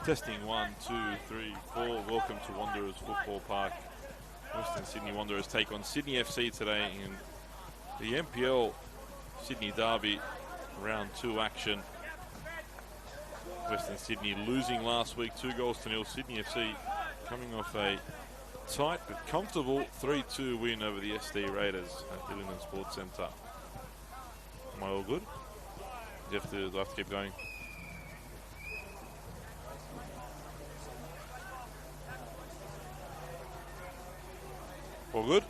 Testing 1, 2, 3, 4. Welcome to Wanderers Football Park. Western Sydney Wanderers take on Sydney FC today in the NPL Sydney Derby round 2 action. Western Sydney losing last week 2-0. Sydney FC coming off a tight but comfortable 3-2 win over the SD Raiders at Hillingdon Sports Centre. Am I all good? Do I have to keep going? All good?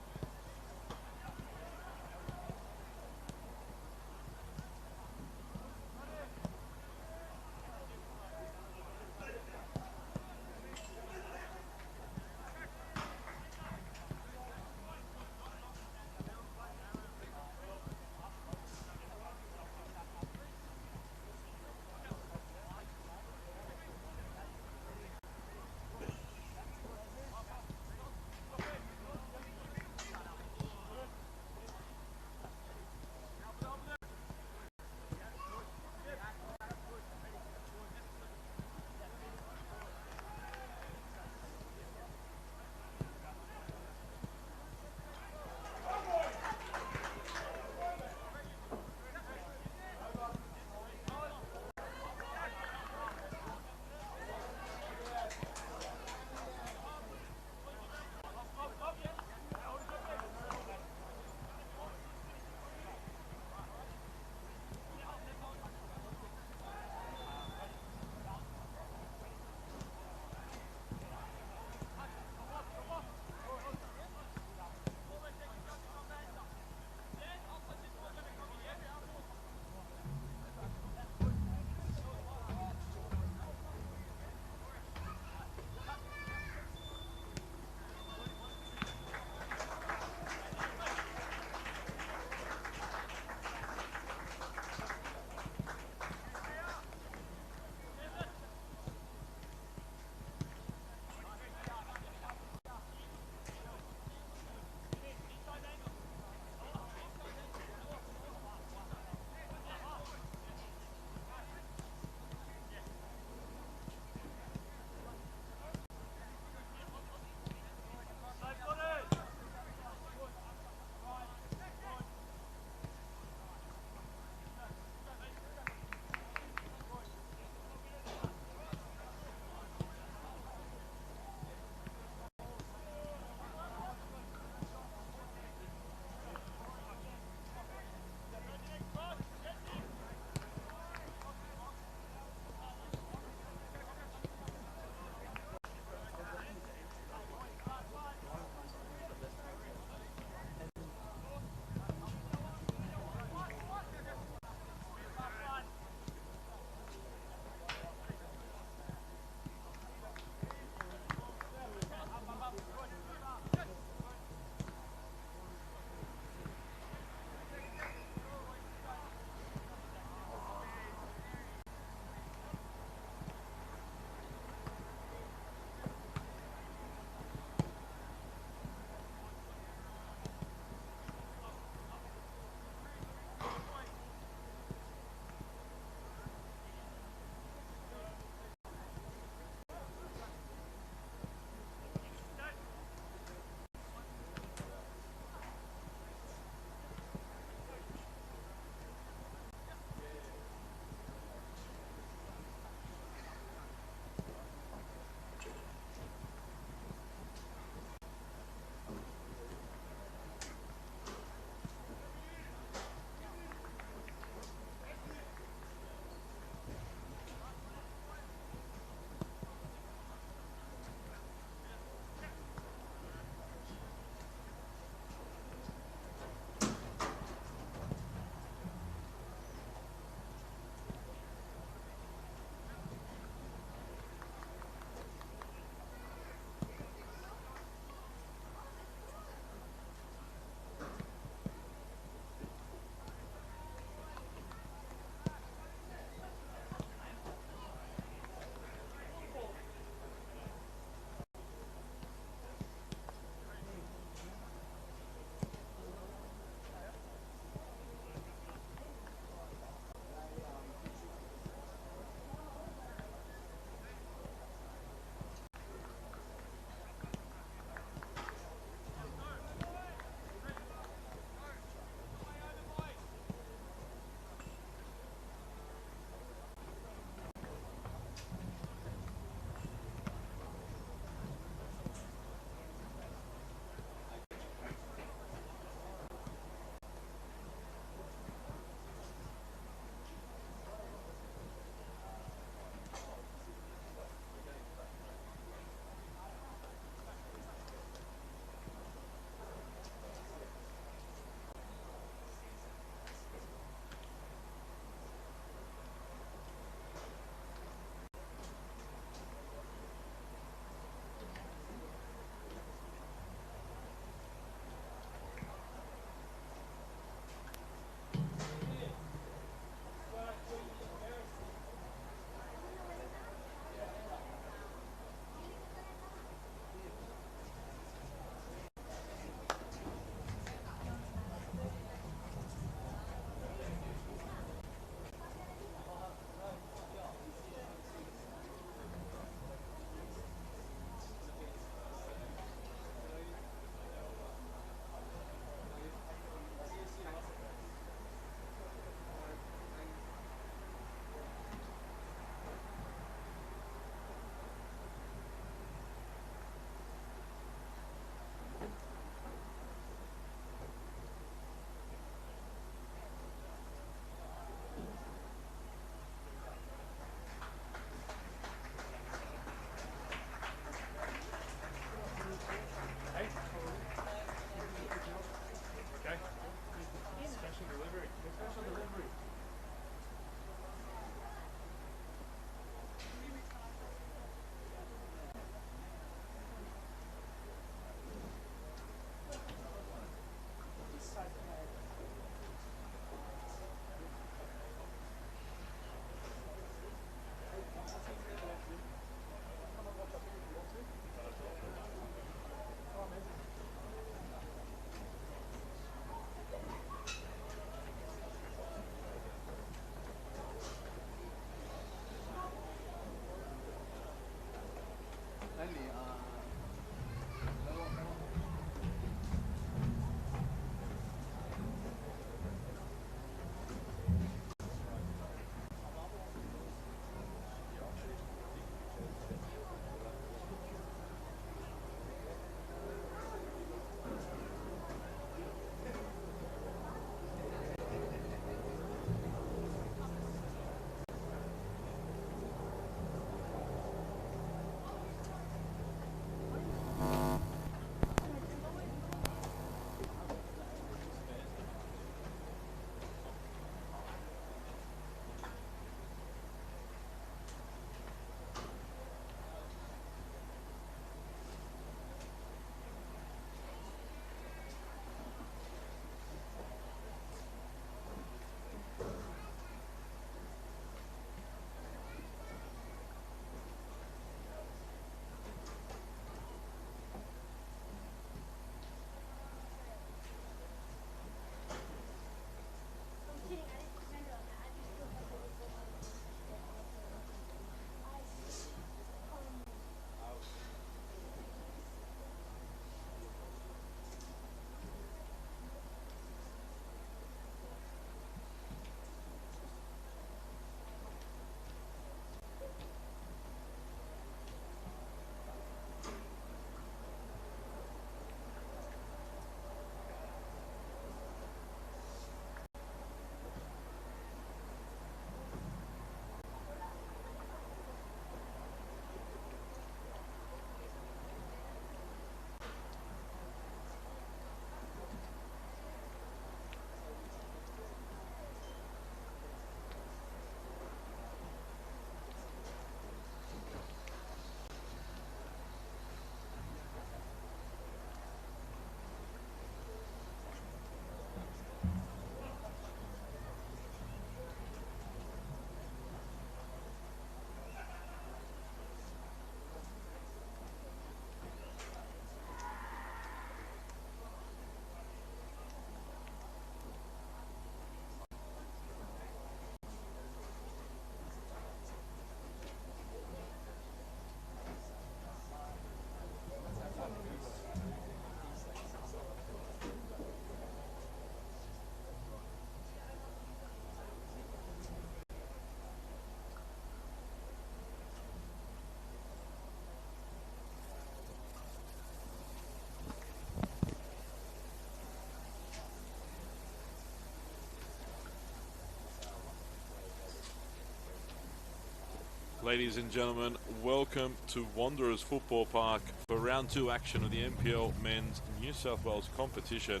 Ladies and gentlemen, welcome to Wanderers Football Park for round 2 action of the NPL Men's New South Wales competition.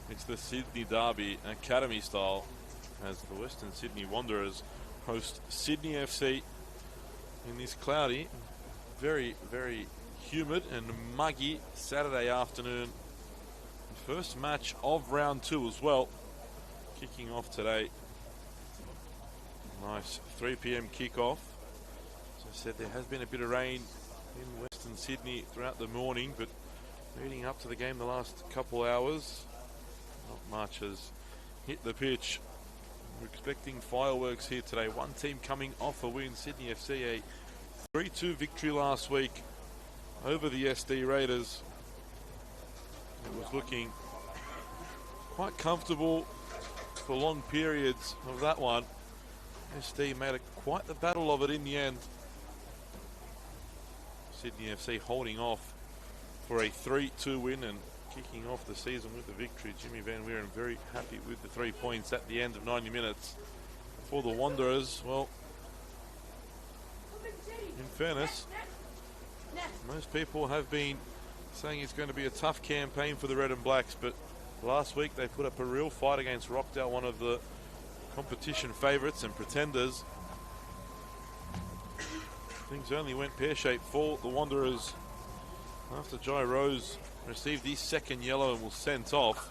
It's the Sydney Derby, academy style, as the Western Sydney Wanderers host Sydney FC in this cloudy, very, very humid and muggy Saturday afternoon. The first match of round 2 as well, kicking off today. Nice 3 p.m. kickoff. As I said, there has been a bit of rain in Western Sydney throughout the morning, but leading up to the game the last couple hours, not much has hit the pitch. We're expecting fireworks here today. One team coming off a win, Sydney FC, a 3-2 victory last week over the SD Raiders. It was looking quite comfortable for long periods of that one. SD made quite the battle of it in the end. Sydney FC holding off for a 3-2 win and kicking off the season with the victory. Jimmy Van Wieren very happy with the 3 points at the end of 90 minutes. For the Wanderers, well, in fairness, most people have been saying it's going to be a tough campaign for the Red and Blacks, but last week they put up a real fight against Rockdale, one of the competition favourites and pretenders. Things only went pear-shaped for the Wanderers after Jai Rose received his second yellow and was sent off.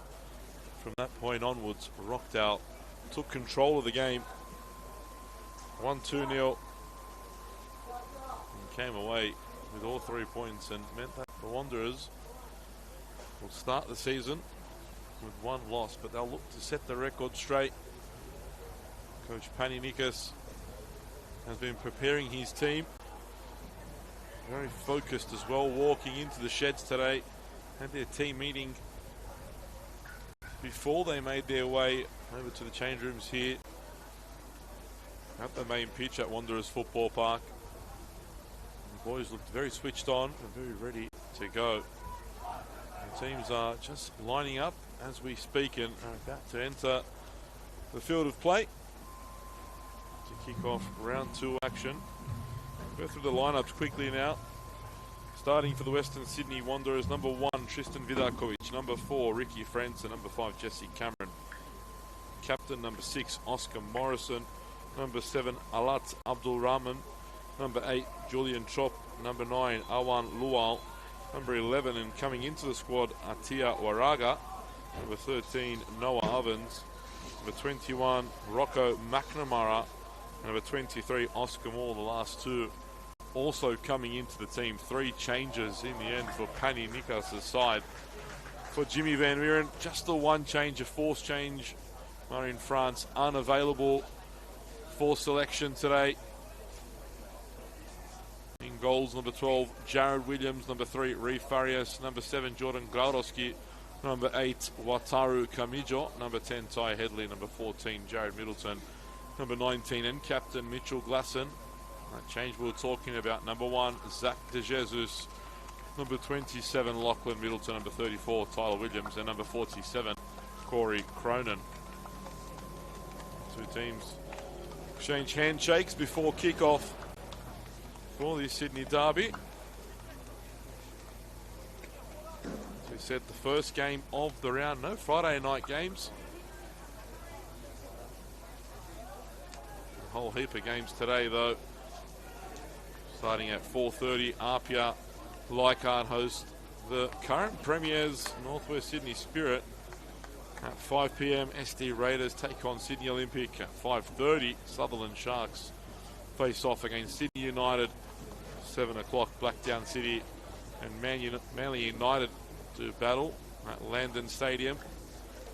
From that point onwards, Rockdale took control of the game. 1-2-0 and came away with all 3 points, and meant that the Wanderers will start the season with 1 loss, but they'll look to set the record straight. Coach Pani Nikas has been preparing his team. Very focused as well, walking into the sheds today. Had their team meeting before they made their way over to the change rooms here at the main pitch at Wanderers Football Park. The boys looked very switched on and very ready to go. The teams are just lining up as we speak and are about to enter the field of play to kick off round 2 action. Go through the lineups quickly now. Starting for the Western Sydney Wanderers, number 1, Tristan Vidakovic. Number 4, Ricky Frentz. And number 5, Jesse Cameron. Captain, number 6, Oscar Morrison. Number 7, Alat Abdul Rahman. Number 8, Julian Chop. Number 9, Awan Lual. Number 11, and coming into the squad, Atia Waraga. Number 13, Noah Ovens. Number 21, Rocco McNamara. Number 23, Oscar Moore, the last 2 also coming into the team. 3 changes in the end for Pani Nikas' side. For Jimmy Van Wieren, just the 1 change, a forced change. Marin France unavailable for selection today. In goals, number 12, Jared Williams. Number 3, Reef Farias. Number 7, Jordan Graudoski. Number 8, Wataru Kamijo. Number 10, Ty Headley. Number 14, Jared Middleton. Number 19, and captain Mitchell Glasson. That change we were talking about. Number 1, Zach De Jesus. Number 27, Lachlan Middleton. Number 34, Tyler Williams. And number 47, Corey Cronin. 2 teams exchange handshakes before kickoff for the Sydney Derby. As we said, the first game of the round. No Friday night games. A whole heap of games today though. Starting at 4:30, Apia Leichhardt host the current premiers, Northwest Sydney Spirit. At 5 p.m, SD Raiders take on Sydney Olympic. At 5:30, Sutherland Sharks face off against Sydney United. 7 o'clock, Blackdown City and Manly United to battle at Landon Stadium.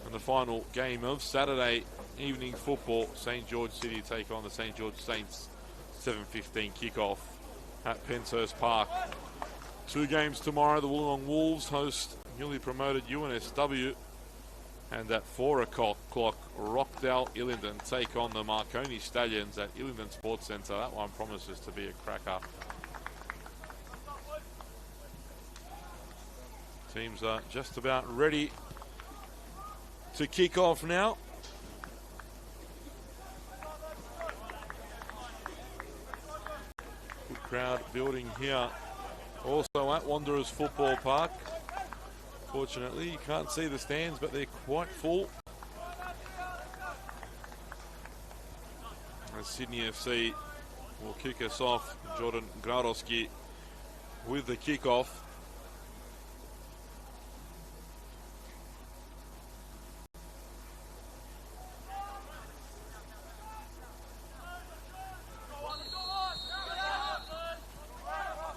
And the final game of Saturday evening football, St George City take on the St George Saints. 7:15 kickoff at Penshurst Park. 2 games tomorrow. The Wollongong Wolves host newly promoted UNSW. And at 4 o'clock, Rockdale Illingdon take on the Marconi Stallions at Illingdon Sports Centre. That one promises to be a cracker. Teams are just about ready to kick off now. crowd building here. Also at Wanderers Football Park. Fortunately, you can't see the stands, but they're quite full. As Sydney FC will kick us off. Jordan Gradowski with the kickoff.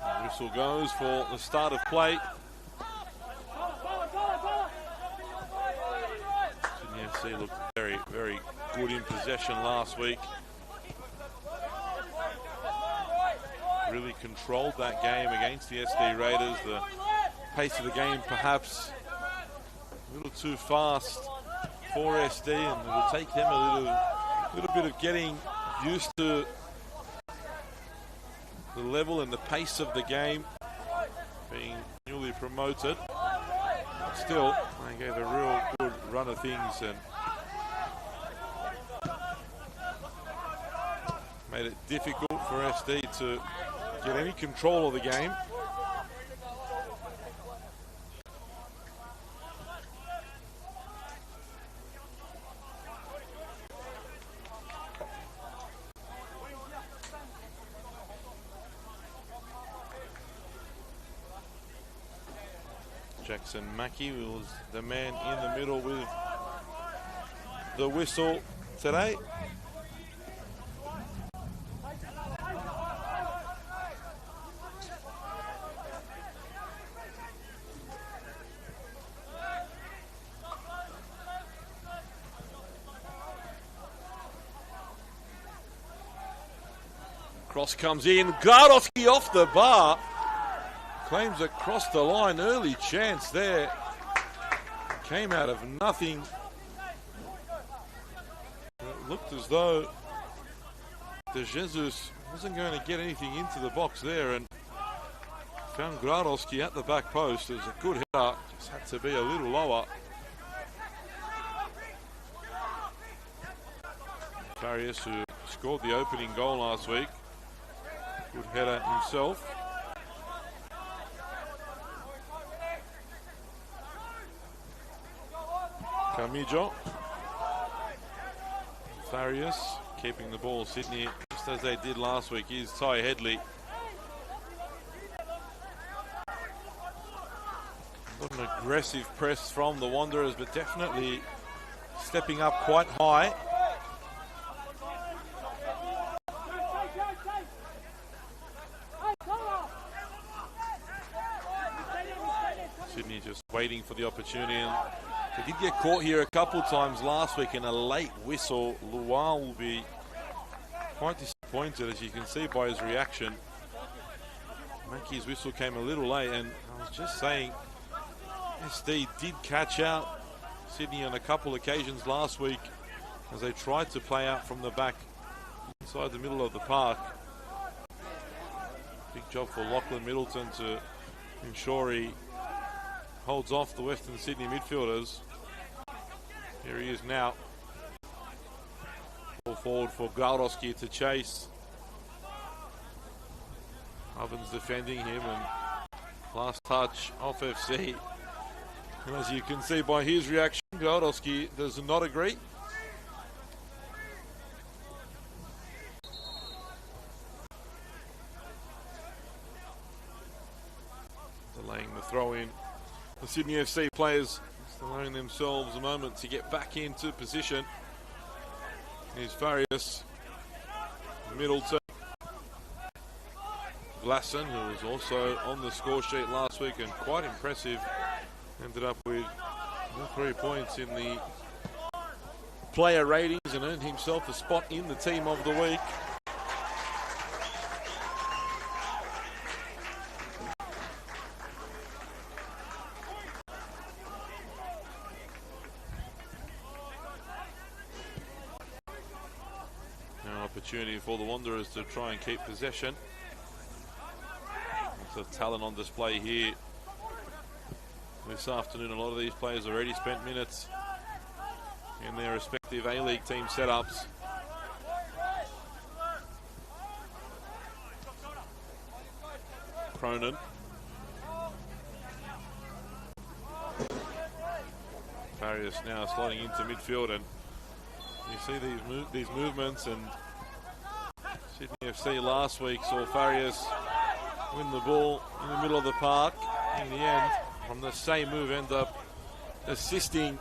The whistle goes for the start of play. Sydney FC looked very, very good in possession last week. Really controlled that game against the SD Raiders. The pace of the game perhaps a little too fast for SD, and it will take them a little bit of getting used to the level and the pace of the game, being newly promoted. But still, they gave a real good run of things and made it difficult for SD to get any control of the game. Jackson Mackey was the man in the middle with the whistle today. Cross comes in, Gradowski off the bar, claims across the line, early chance there, came out of nothing. It looked as though De Jesus wasn't going to get anything into the box there, and found Gradowski at the back post. It was a good header, just had to be a little lower. Farias, who scored the opening goal last week, good header himself. Camijo. Farias keeping the ball. Sydney, just as they did last week, is Ty Headley. Not an aggressive press from the Wanderers, but definitely stepping up quite high. Sydney just waiting for the opportunity. And they did get caught here a couple times last week in a late whistle. Lual will be quite disappointed, as you can see by his reaction. Mackey's whistle came a little late, and I was just saying, SD did catch out Sydney on a couple occasions last week as they tried to play out from the back inside the middle of the park. Big job for Lachlan Middleton to ensure he holds off the Western Sydney midfielders. Here he is now. Ball forward for Gradowski to chase. Ovens defending him, and last touch off FC. And as you can see by his reaction, Gradowski does not agree. Delaying the throw in. The Sydney FC players allowing themselves a moment to get back into position. Here's Farias, Middleton, Glasson, who was also on the score sheet last week and quite impressive. Ended up with 3 points in the player ratings and earned himself a spot in the team of the week. Opportunity for the Wanderers to try and keep possession. Lots of talent on display here this afternoon. A lot of these players already spent minutes in their respective A-League team setups. Cronin. Farias now sliding into midfield, and you see these movements, and Sydney FC last week saw Farias win the ball in the middle of the park. In the end, from the same move, end up assisting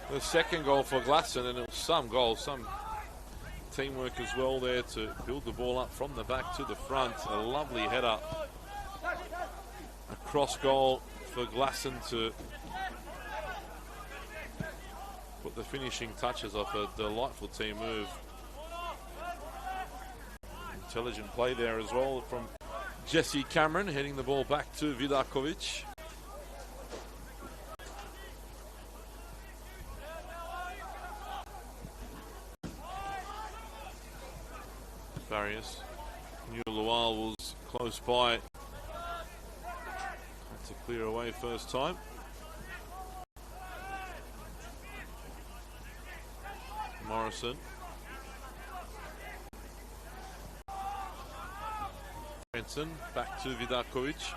the second goal for Glasson, and it was some goal, some teamwork as well there to build the ball up from the back to the front. A lovely header, a cross goal for Glasson to put the finishing touches off a delightful team move. Intelligent play there as well from Jesse Cameron, heading the ball back to Vidakovic. Farias. New Lual was close by. Had to clear away first time. Morrison. Benson back to Vidakovic.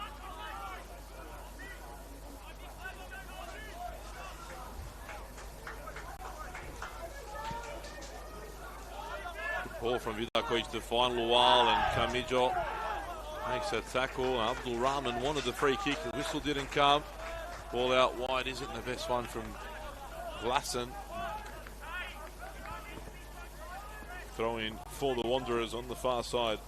Good ball from Vidakovic to find Lual, and Camijo makes a tackle. Abdul Rahman wanted the free kick. The whistle didn't come. Ball out wide isn't the best one from Glasson. Throw in for the Wanderers on the far side.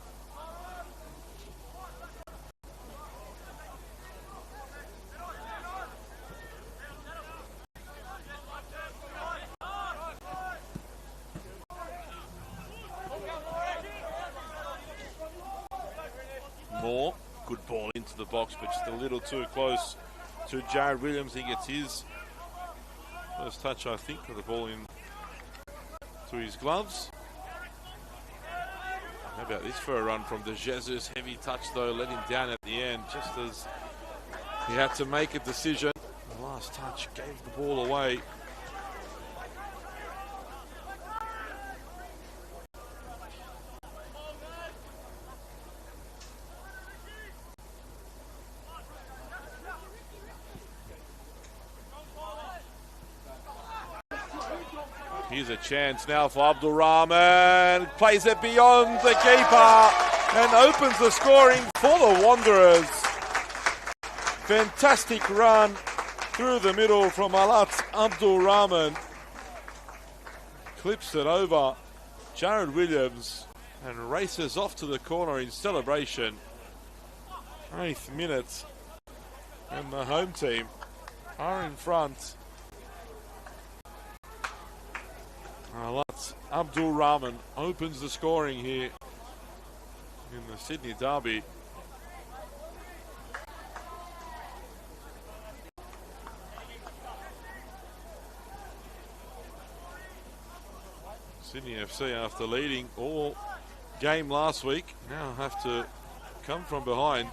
Moore, good ball into the box, but just a little too close to Jared Williams. He gets his first touch, I think, with the ball in to his gloves. How about this for a run from De Jesus? Heavy touch though, let him down at the end, just as he had to make a decision. The last touch gave the ball away. Here's a chance now for Abdul Rahman. Plays it beyond the keeper and opens the scoring for the Wanderers. Fantastic run through the middle from Alat Abdul Rahman. Clips it over Jared Williams and races off to the corner in celebration. 8th minute, and the home team are in front. Alat Abdul Rahman opens the scoring here in the Sydney derby. Sydney FC, after leading all game last week, now have to come from behind.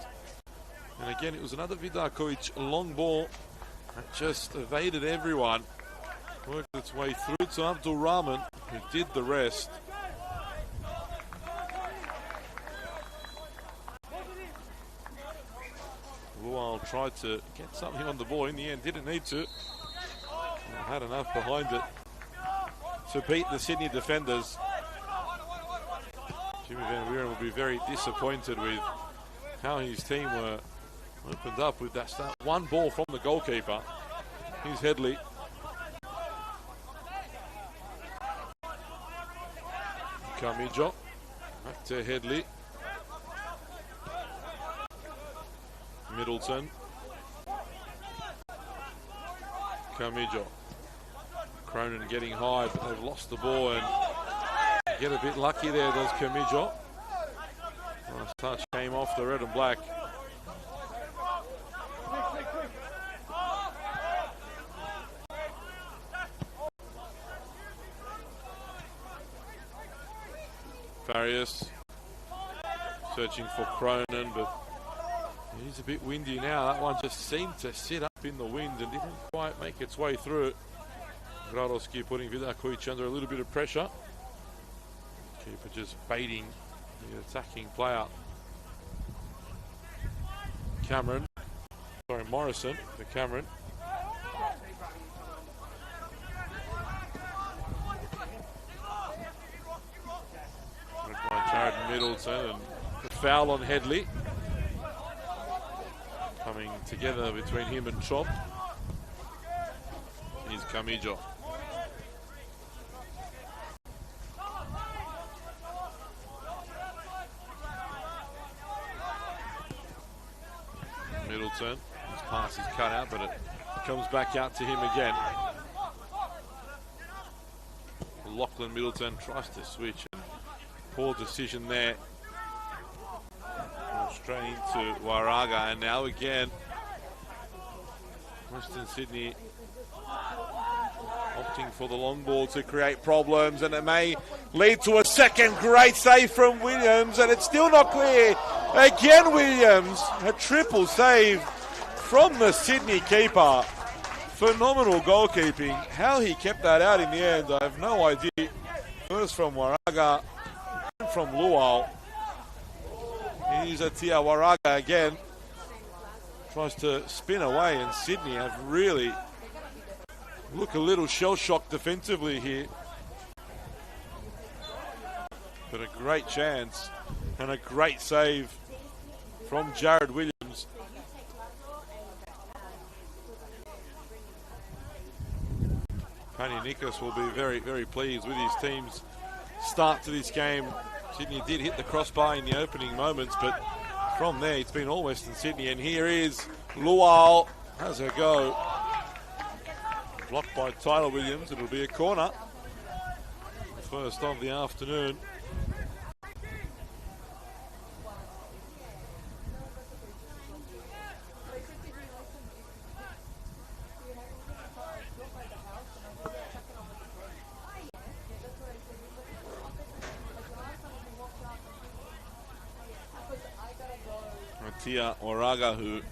And again, it was another Vidakovic long ball that just evaded everyone. Worked its way through to Abdul Rahman, who did the rest. Lual tried to get something on the ball. In the end, didn't need to. Had enough behind it to beat the Sydney defenders. Jimmy Van Wieren will be very disappointed with how his team were opened up with that start. One ball from the goalkeeper. Here's Headley. Camijo, back to Headley. Middleton. Camijo. Cronin getting high, but they've lost the ball and get a bit lucky there, does Camijo. Last touch came off the red and black. Farias searching for Cronin, but he's a bit windy now. That one just seemed to sit up in the wind and didn't quite make its way through. Gradowski putting Vidakovic under a little bit of pressure. Keeper just baiting the attacking player. Morrison to Cameron. By Jared Middleton, and the foul on Headley. Coming together between him and Chop. Here's Camijo. Middleton, his pass is cut out, but it comes back out to him again. Lachlan Middleton tries to switch, and poor decision there. Straight into Waraga, and now again Western Sydney opting for the long ball to create problems, and it may lead to a second great save from Williams, and it's still not clear. Again Williams, a triple save from the Sydney keeper. Phenomenal goalkeeping. How he kept that out in the end, I have no idea. First from Waraga, then from Luau. Here's Atia Waraga again. Tries to spin away, and Sydney have really look a little shell-shocked defensively here. But a great chance and a great save from Jared Williams. Paninikos will be very, very pleased with his team's start to this game. Sydney did hit the crossbar in the opening moments, but from there it's been all Western Sydney, and here is Luau. Has a go. Blocked by Tyler Williams. It'll be a corner. First of the afternoon. Tia Waraga, who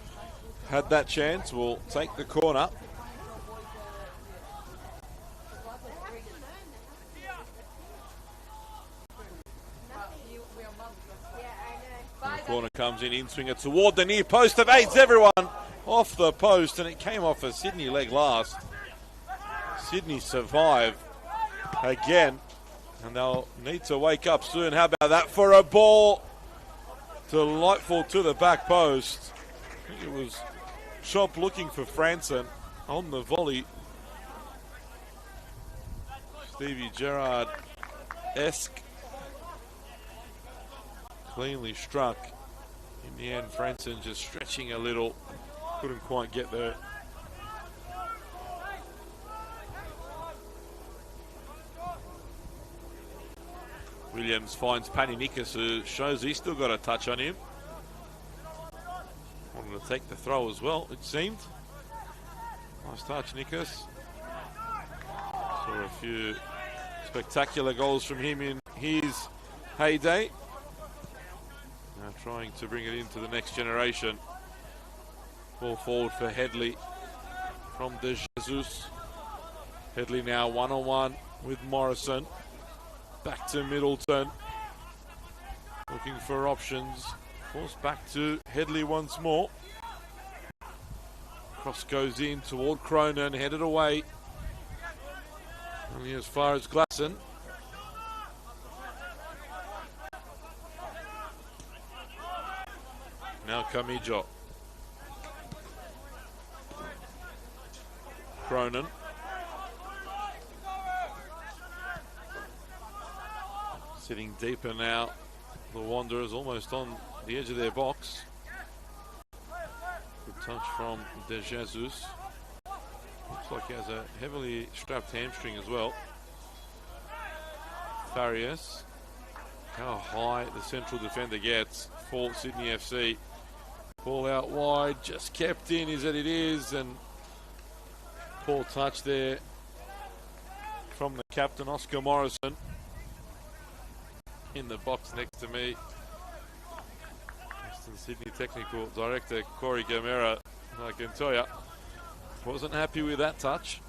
had that chance, will take the corner. And the corner comes in swinger toward the near post, evades everyone off the post, and it came off a Sydney leg last. Sydney survive again, and they'll need to wake up soon. How about that for a ball? Delightful to the back post. I think it was Chop looking for Franson on the volley. Stevie Gerrard-esque. Cleanly struck. In the end, Franson just stretching a little. Couldn't quite get there. Williams finds Paninikos, who shows he's still got a touch on him. Wanted to take the throw as well, it seemed. Nice touch, Nikos. Saw a few spectacular goals from him in his heyday. Now trying to bring it into the next generation. Ball forward for Headley from De Jesus. Headley now one-on-one with Morrison. Back to Middleton. Looking for options. Forced back to Headley once more. Cross goes in toward Cronin, headed away. Only as far as Glasson. Now Camijo. Cronin. Sitting deeper now. The Wanderers almost on the edge of their box. Good touch from De Jesus. Looks like he has a heavily strapped hamstring as well. Farias. How high the central defender gets for Sydney FC. Ball out wide, just kept in, is that it is, and poor touch there from the captain, Oscar Morrison. In the box next to me, Western Sydney Technical Director Corey Gamera. I can tell you, wasn't happy with that touch.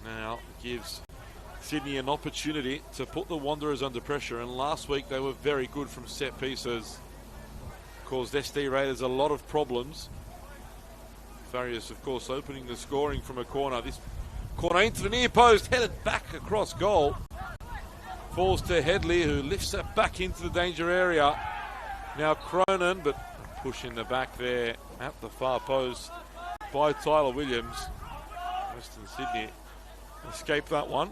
Now gives Sydney an opportunity to put the Wanderers under pressure, and last week they were very good from set pieces. Caused SD Raiders a lot of problems. Farias, of course, opening the scoring from a corner. This corner into the near post, headed back across goal. Falls to Headley, who lifts it back into the danger area. Now Cronin, but push in the back there at the far post by Tyler Williams. Western Sydney escaped that one.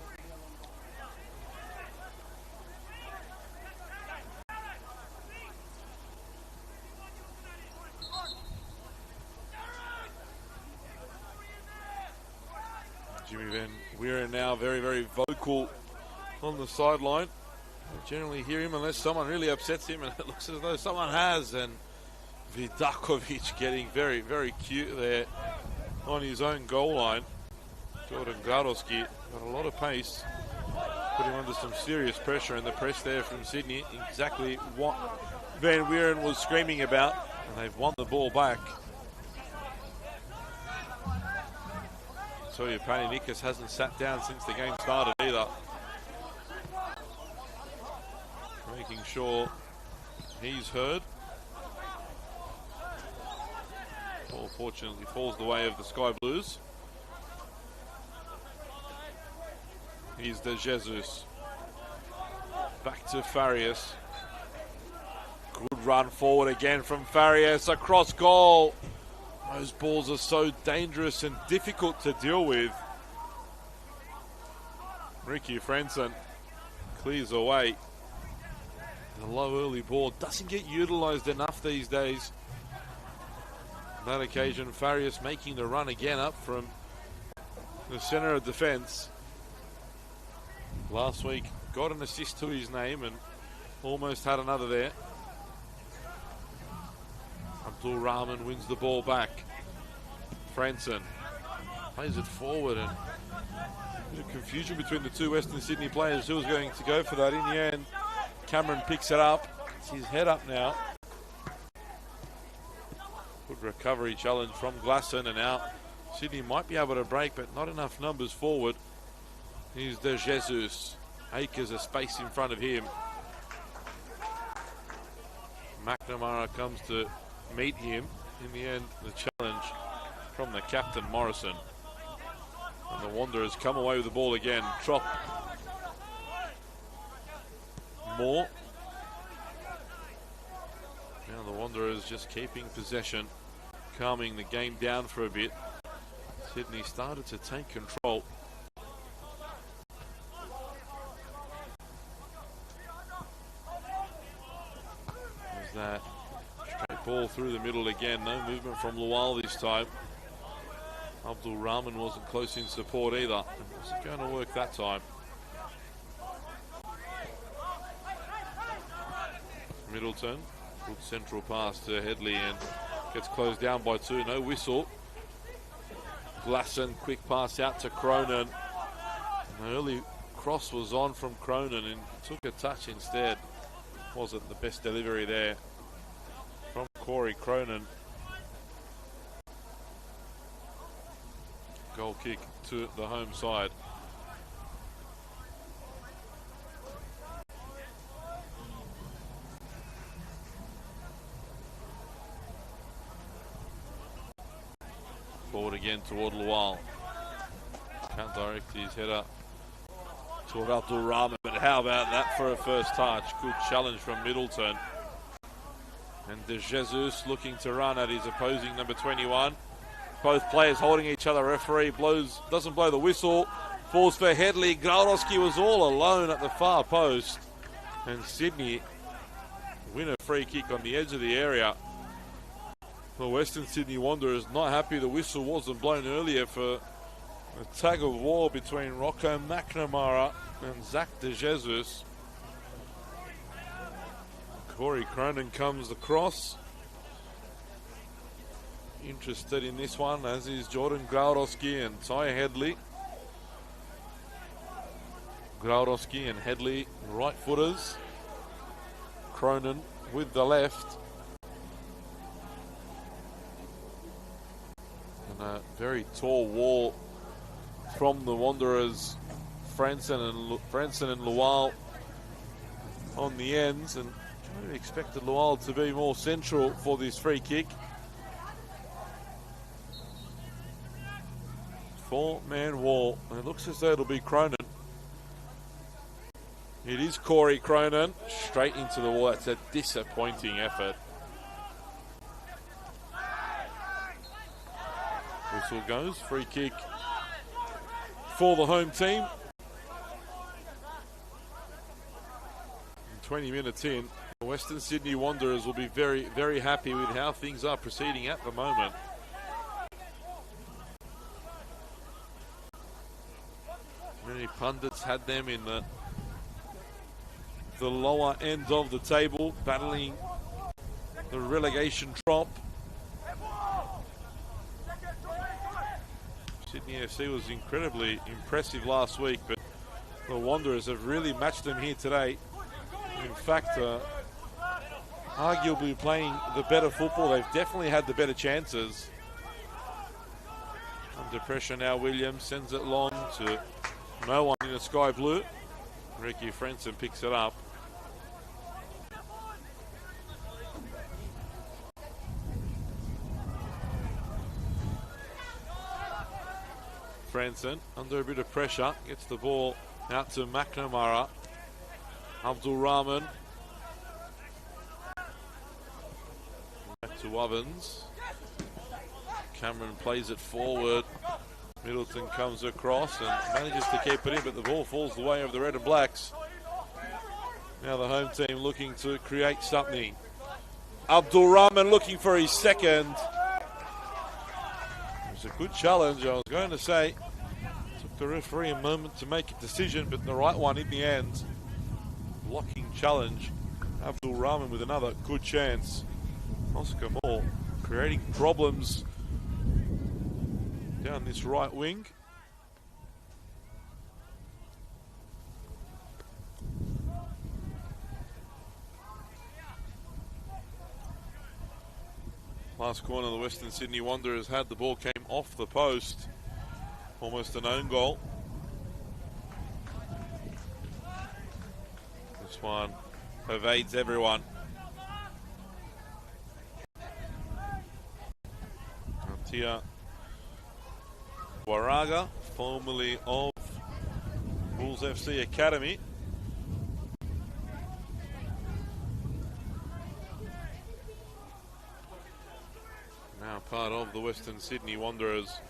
Jimmy Van Weeren now very, very vocal on the sideline. I generally hear him unless someone really upsets him, and it looks as though someone has. And Vidakovic getting very, very cute there on his own goal line. Jordan Gradowski got a lot of pace, put him under some serious pressure, and the press there from Sydney, exactly what Van Weeren was screaming about, and they've won the ball back. So Pani Nikas hasn't sat down since the game started either. Making sure he's heard. Ball fortunately falls the way of the Sky Blues. Here's De Jesus. Back to Farias. Good run forward again from Farias across goal. Those balls are so dangerous and difficult to deal with. Ricky Frenson clears away. The low early ball doesn't get utilised enough these days. On that occasion, Farias making the run again up from the centre of defence. Last week got an assist to his name and almost had another there. Abdul Rahman wins the ball back. Frenson plays it forward, and a bit of confusion between the two Western Sydney players who was going to go for that. In the end, Cameron picks it up. It's his head up now. Good recovery challenge from Glasson, and now Sydney might be able to break, but not enough numbers forward. Here's De Jesus. Acres of space in front of him. McNamara comes to meet him. In the end, the challenge from the captain, Morrison. And the Wanderers come away with the ball again. Trop. Moore. Now the Wanderers just keeping possession, calming the game down for a bit. Sydney started to take control. There's that straight ball through the middle again. No movement from Lual this time. Abdul Rahman wasn't close in support either. It wasn't going to work that time. Middleton, good central pass to Headley and gets closed down by two. No whistle. Glasson, quick pass out to Cronin. An early cross was on from Cronin and took a touch instead. Wasn't the best delivery there from Corey Cronin. Goal kick to the home side. Forward again toward Lual. Can't direct his header toward Abdul Rahman, but how about that for a first touch? Good challenge from Middleton. And De Jesus looking to run at his opposing number 21. Both players holding each other. Referee doesn't blow the whistle. Falls for Headley. Gradowski was all alone at the far post. And Sydney win a free kick on the edge of the area. The Western Sydney Wanderers not happy the whistle wasn't blown earlier for a tag of war between Rocco McNamara and Zach De Jesus. Corey Cronin comes across. Interested in this one, as is Jordan Gradowski and Ty Headley. Gradowski and Headley, right footers. Cronin with the left. And a very tall wall from the Wanderers Franson and Lual on the ends, and I expected Lual to be more central for this free kick. Four-man wall, and it looks as though it'll be Cronin. It is Corey Cronin, straight into the wall. That's a disappointing effort. Whistle goes, free kick for the home team. 20 minutes in, the Western Sydney Wanderers will be very, very happy with how things are proceeding at the moment. Many pundits had them in the lower end of the table, battling the relegation drop. Sydney FC was incredibly impressive last week, but the Wanderers have really matched them here today. In fact, arguably playing the better football. They've definitely had the better chances. Under pressure now, Williams sends it long to no one in the sky blue. Ricky Frenson picks it up. Frenson under a bit of pressure, gets the ball out to McNamara. Abdul Rahman. Back to Ovens. Cameron plays it forward. Middleton comes across and manages to keep it in, but the ball falls the way of the Red and Blacks. Now the home team looking to create something. Abdul Rahman looking for his second. It was a good challenge, I was going to say. Took the referee a moment to make a decision, but the right one in the end. Blocking challenge. Abdul Rahman with another good chance. Oscar Moore creating problems down this right wing. Last corner, the Western Sydney Wanderers had the ball, came off the post. Almost an own goal. This one evades everyone. Tia Waraga, formerly of Bulls FC Academy. Now part of the Western Sydney Wanderers.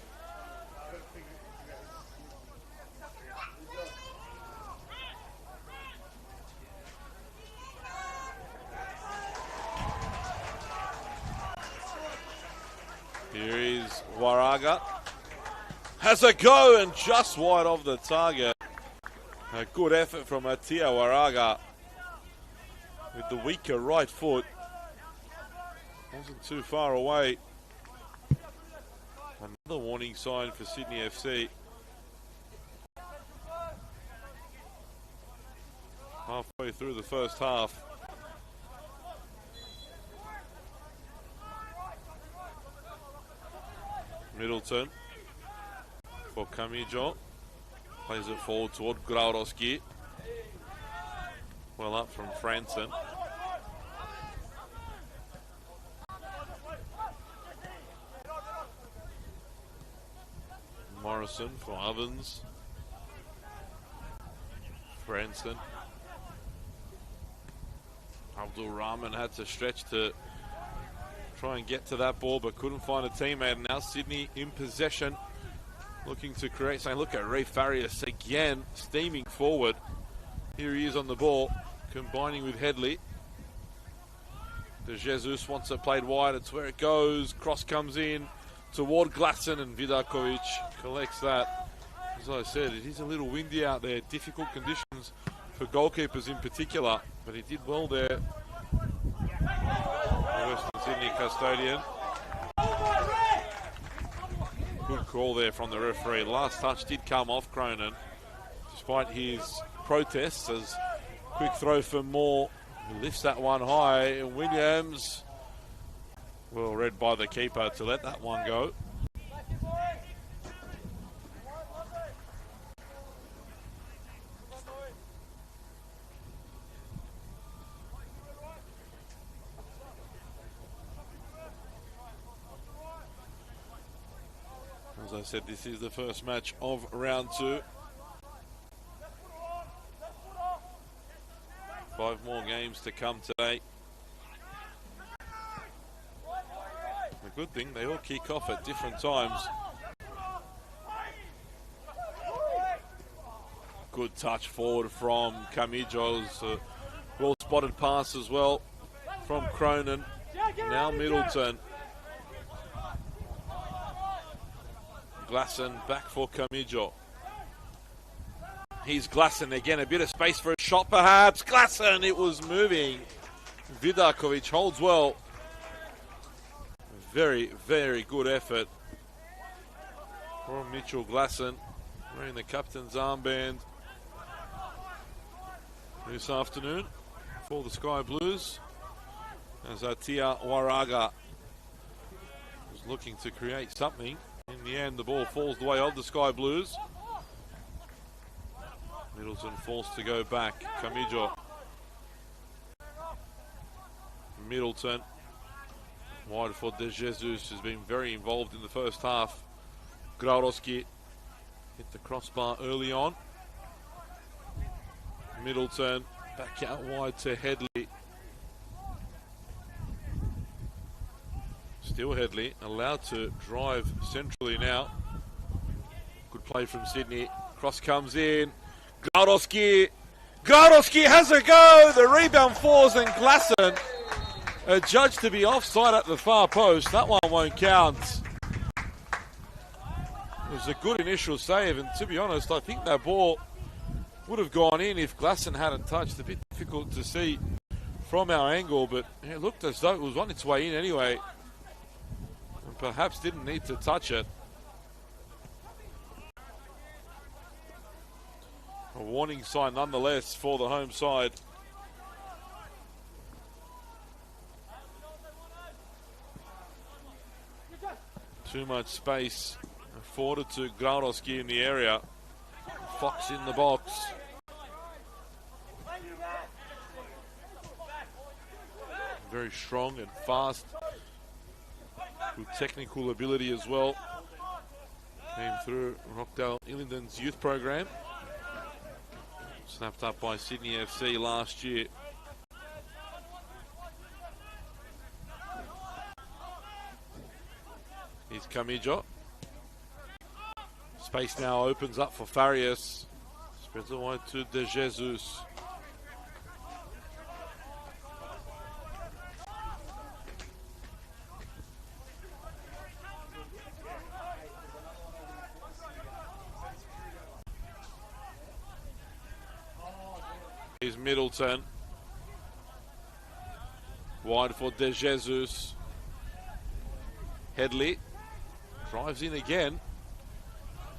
Here is Waraga. Has a go and just wide of the target. A good effort from Atia Waraga with the weaker right foot. Wasn't too far away. Another warning sign for Sydney FC. Halfway through the first half. Middleton for Camijo. Plays it forward toward Graurowski. Well up from Franson. Morrison for Ovens. Franson. Abdul Rahman had to stretch to try and get to that ball, but couldn't find a teammate. And now Sydney in possession, looking to create something. Look at Ray Farias again, steaming forward. Here he is on the ball, combining with Headley. De Jesus wants it played wide. It's where it goes. Cross comes in toward Glasson, and Vidakovic collects that. As I said, it is a little windy out there. Difficult conditions for goalkeepers in particular, but he did well there. Western Sydney custodian. Good call there from the referee. Last touch did come off Cronin, despite his protests. As quick throw for Moore, who lifts that one high. And Williams, well read by the keeper to let that one go. As I said, this is the first match of round 2. 5 more games to come today. The good thing, they all kick off at different times. Good touch forward from Camijo's. Well spotted pass as well from Cronin. Now Middleton. Glasson back for Camijo. Here's Glasson again, a bit of space for a shot perhaps. Glasson, it was moving. Vidakovic holds well. Very, very good effort from Mitchell Glasson, wearing the captain's armband this afternoon for the Sky Blues. As Atia Waraga was looking to create something. In the end, the ball falls the way of the Sky Blues. Middleton forced to go back. Camijo. Middleton. Wide for De Jesus, who's been very involved in the first half. Graudowski hit the crossbar early on. Middleton back out wide to Headley. Still Headley, allowed to drive centrally now. Good play from Sydney. Cross comes in. Graudowski. Graudowski has a go. The rebound falls and Glasson adjudged to be offside at the far post. That one won't count. It was a good initial save, and to be honest, I think that ball would have gone in if Glasson hadn't touched. A bit difficult to see from our angle, but it looked as though it was on its way in anyway. And perhaps didn't need to touch it. A warning sign nonetheless for the home side. Too much space afforded to Graudowski in the area. Fox in the box. Very strong and fast. Good technical ability as well. Came through Rockdale Illingdon's youth program. Snapped up by Sydney FC last year. Here's Camijo. Space now opens up for Farias. Spreads it wide to De Jesus. Here's Middleton. Wide for De Jesus. Headley drives in again.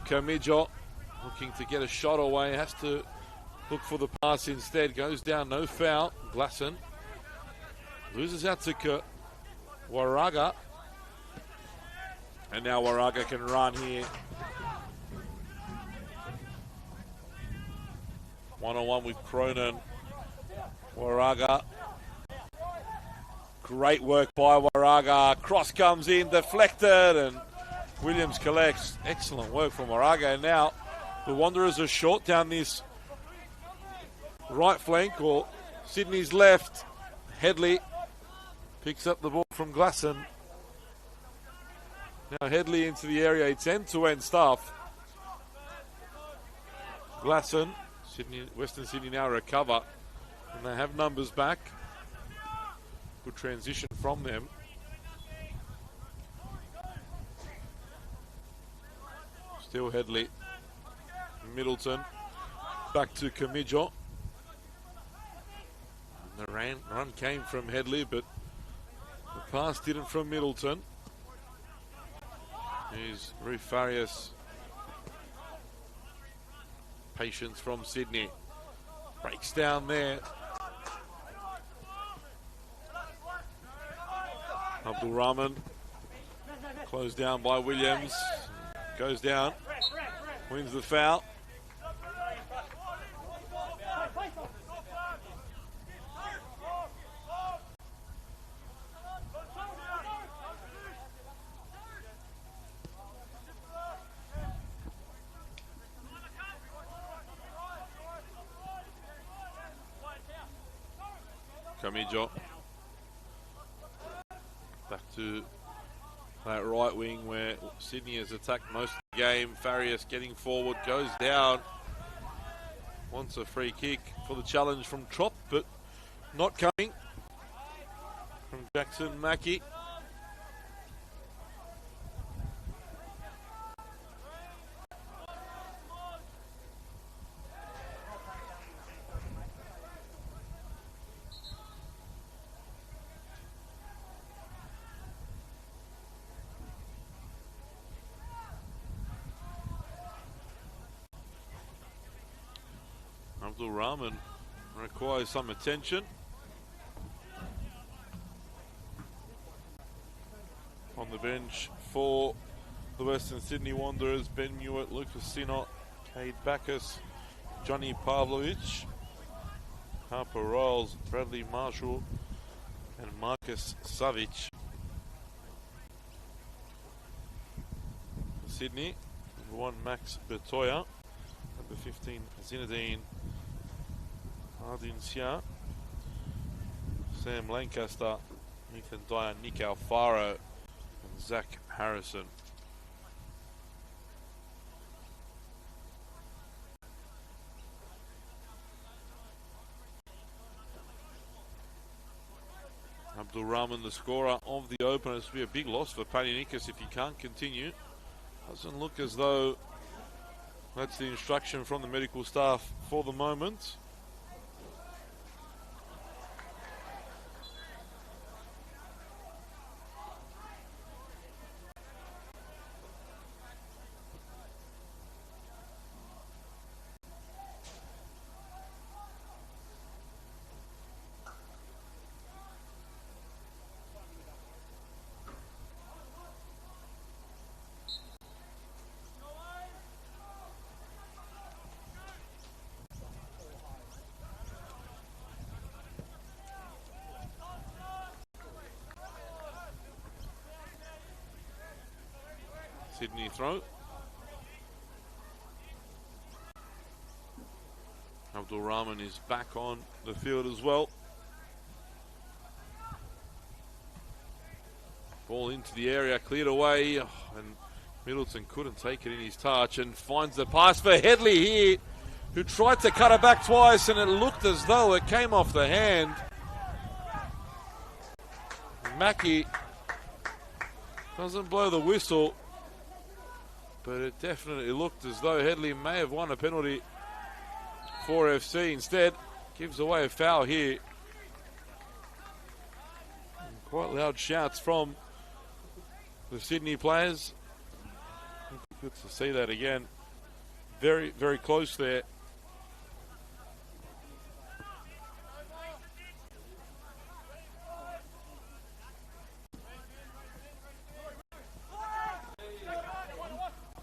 Camijo looking to get a shot away. Has to look for the pass instead. Goes down, no foul. Glasson loses out to Waraga. And now Waraga can run here. One-on-one with Cronin. Waraga. Great work by Waraga. Cross comes in, deflected, and Williams collects. Excellent work from Waraga. And now the Wanderers are short down this right flank, or Sydney's left. Headley picks up the ball from Glasson. Now Headley into the area. It's end-to-end stuff. Glasson. Western Sydney now recover, and they have numbers back. Good transition from them. Still Headley. Middleton. Back to Camijo. The run came from Headley, but the pass didn't from Middleton. Here's Rui Farias. Patience from Sydney. Breaks down there. Abdul Rahman. Closed down by Williams. Goes down. Wins the foul. Camijo. Back to that right wing where Sydney has attacked most of the game. Farias getting forward, goes down. Wants a free kick for the challenge from Trop, but not coming from Jackson Mackey. Abdul Rahman requires some attention. On the bench for the Western Sydney Wanderers, Ben Hewitt, Lucas Sinot, Cade Backus, Johnny Pavlovich, Harper Rolls, Bradley Marshall, and Marcus Savic. For Sydney, number 1 Max Bertoya, number 15 Zinedine Ardincia, Sam Lancaster, Ethan Dyer, Nick Alfaro, and Zach Harrison. Abdul Rahman, the scorer of the opener. This will be a big loss for Panionikas if he can't continue. Doesn't look as though that's the instruction from the medical staff for the moment. Sydney throw. Abdul Rahman is back on the field as well. Ball into the area, cleared away, and Middleton couldn't take it in his touch and finds the pass for Headley here, who tried to cut it back twice, and it looked as though it came off the hand. Mackey doesn't blow the whistle, but it definitely looked as though Headley may have won a penalty for FC. Instead, gives away a foul here. And quite loud shouts from the Sydney players. Good to see that again. Very, very close there.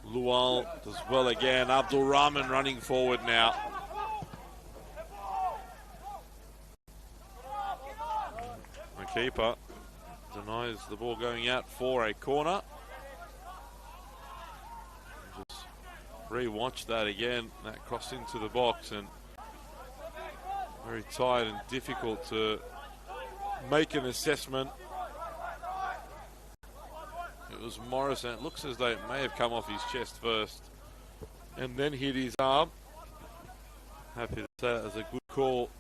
Lual does well again. Abdul Rahman running forward now. The keeper denies the ball going out for a corner. Just re-watch that again. That crossed into the box and very tight and difficult to make an assessment. It was Morris, and it looks as though it may have come off his chest first and then hit his arm. Happy to say that was a good call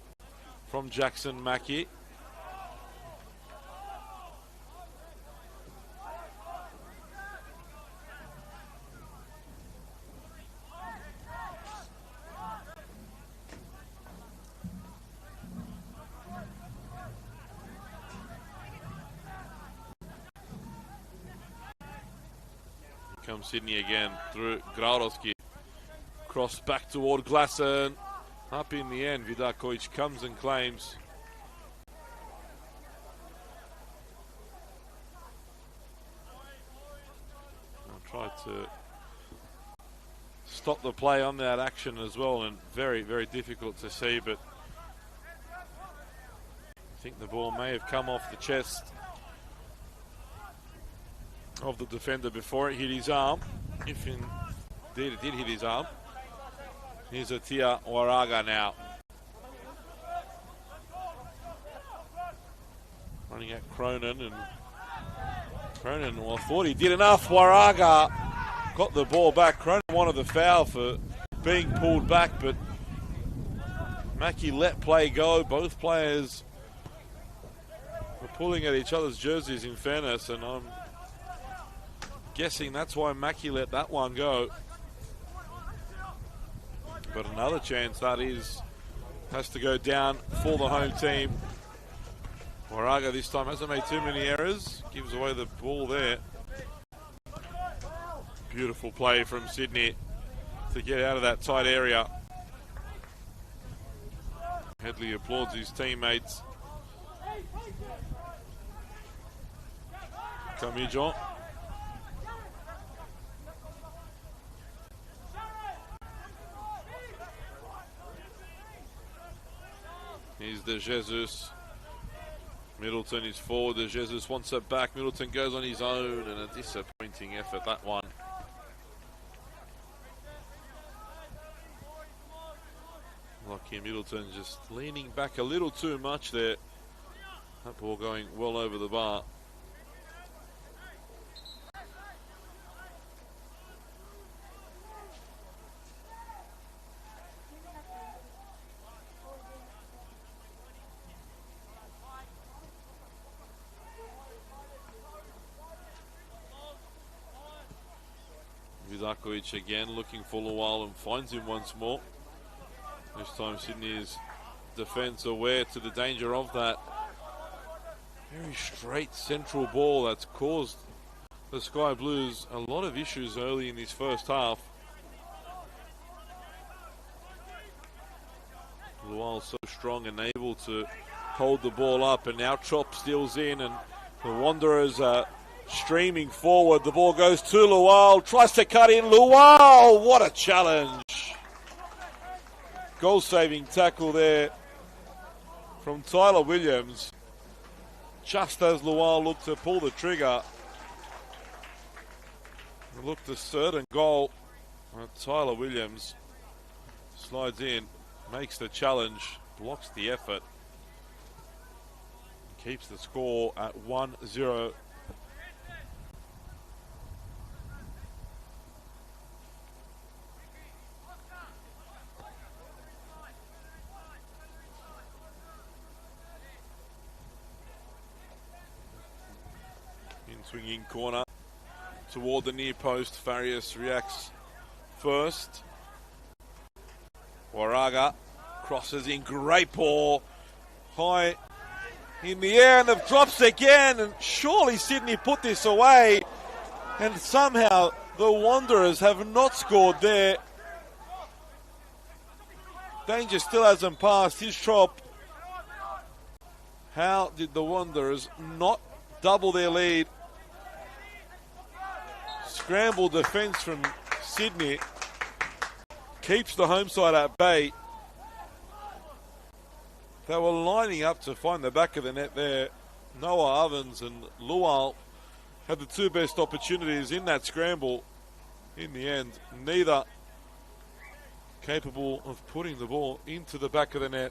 from Jackson Mackey. Comes Sydney again through Graudowski. Cross back toward Glasson. Up in the end, Vidakovic comes and claims. I tried to stop the play on that action as well, and very, very difficult to see, but I think the ball may have come off the chest of the defender before it hit his arm. If indeed it did hit his arm. Here's Atia Waraga now. running at Cronin, and Cronin, well, thought he did enough. Waraga got the ball back. Cronin wanted the foul for being pulled back, but Mackie let play go. Both players were pulling at each other's jerseys, in fairness, and I'm guessing that's why Mackie let that one go. But another chance that has to go down for the home team. Waraga this time hasn't made too many errors. Gives away the ball there. Beautiful play from Sydney to get out of that tight area. Headley applauds his teammates. Kamijo. Here's De Jesus. Middleton is forward. De Jesus wants it back. Middleton goes on his own, and a disappointing effort, that one. Lockie Middleton just leaning back a little too much there. That ball going well over the bar. Vidakovic again looking for Lual and finds him once more. This time Sydney's defence aware to the danger of that. Very straight central ball that's caused the Sky Blues a lot of issues early in this first half. Lual so strong and able to hold the ball up, and now Chop steals in, and the Wanderers are streaming forward. The ball goes to Lual, tries to cut in. Lual, what a challenge. Goal-saving tackle there from Tyler Williams. Just as Lual looked to pull the trigger. It looked a certain goal. Tyler Williams slides in, makes the challenge, blocks the effort, keeps the score at 1-0. Swinging corner toward the near post. Farias reacts first. Waraga crosses in, great ball. High in the air, and it drops again. And surely Sydney put this away. And somehow the Wanderers have not scored there. Danger still hasn't passed. His Trop. How did the Wanderers not double their lead? Scramble defence from Sydney keeps the home side at bay. They were lining up to find the back of the net there. Noah Ovens and Lual had the two best opportunities in that scramble. In the end, neither capable of putting the ball into the back of the net.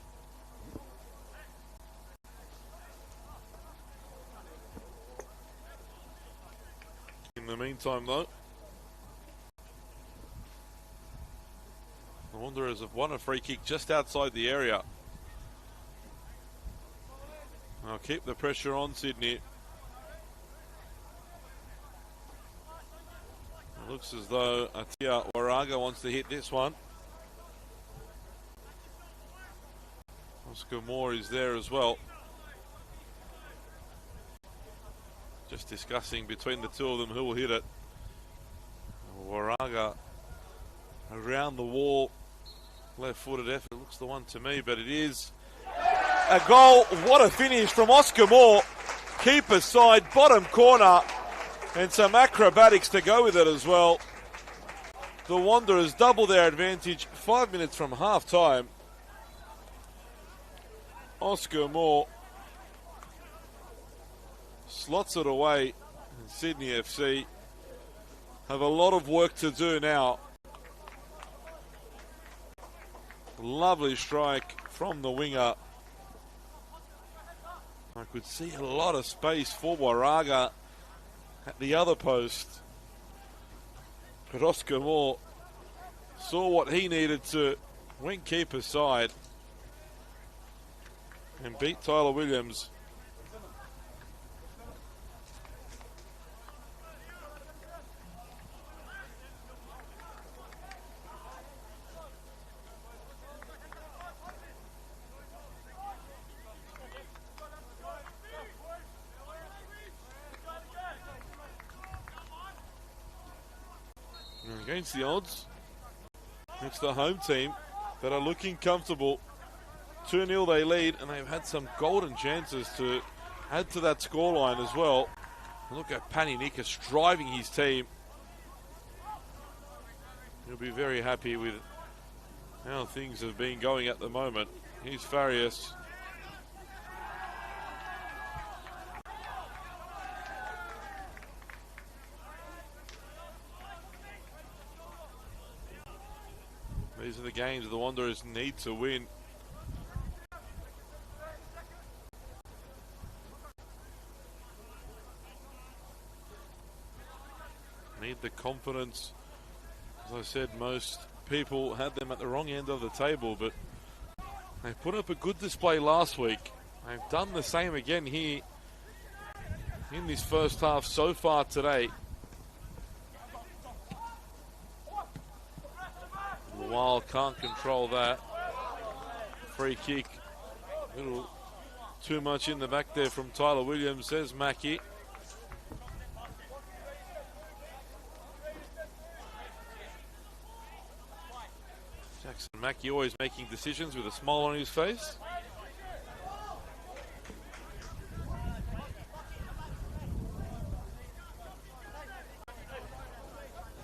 In the meantime, though, the Wanderers have won a free kick just outside the area. Now keep the pressure on Sydney. It looks as though Atia Waraga wants to hit this one. Oscar Moore is there as well. Just discussing between the two of them who will hit it. Waraga around the wall. Left-footed effort, looks the one to me, but it is a goal. What a finish from Oscar Moore. Keeper side, bottom corner, and some acrobatics to go with it as well. The Wanderers double their advantage 5 minutes from half-time. Oscar Moore slots it away, and Sydney FC have a lot of work to do now. Lovely strike from the winger. I could see a lot of space for Waraga at the other post. But Oscar Moore saw what he needed to win keeper side and beat Tyler Williams. And against the odds, it's the home team that are looking comfortable. 2-0 they lead, and they've had some golden chances to add to that scoreline as well. And look at Pani Nikas driving his team. He'll be very happy with how things have been going at the moment. Here's Farias. These are the games the Wanderers need to win. Need the confidence. As I said, most people had them at the wrong end of the table, but they put up a good display last week. They've done the same again here in this first half so far today. The Wild can't control that. Free kick. A little too much in the back there from Tyler Williams, says Mackie. Jackson Mackie always making decisions with a smile on his face.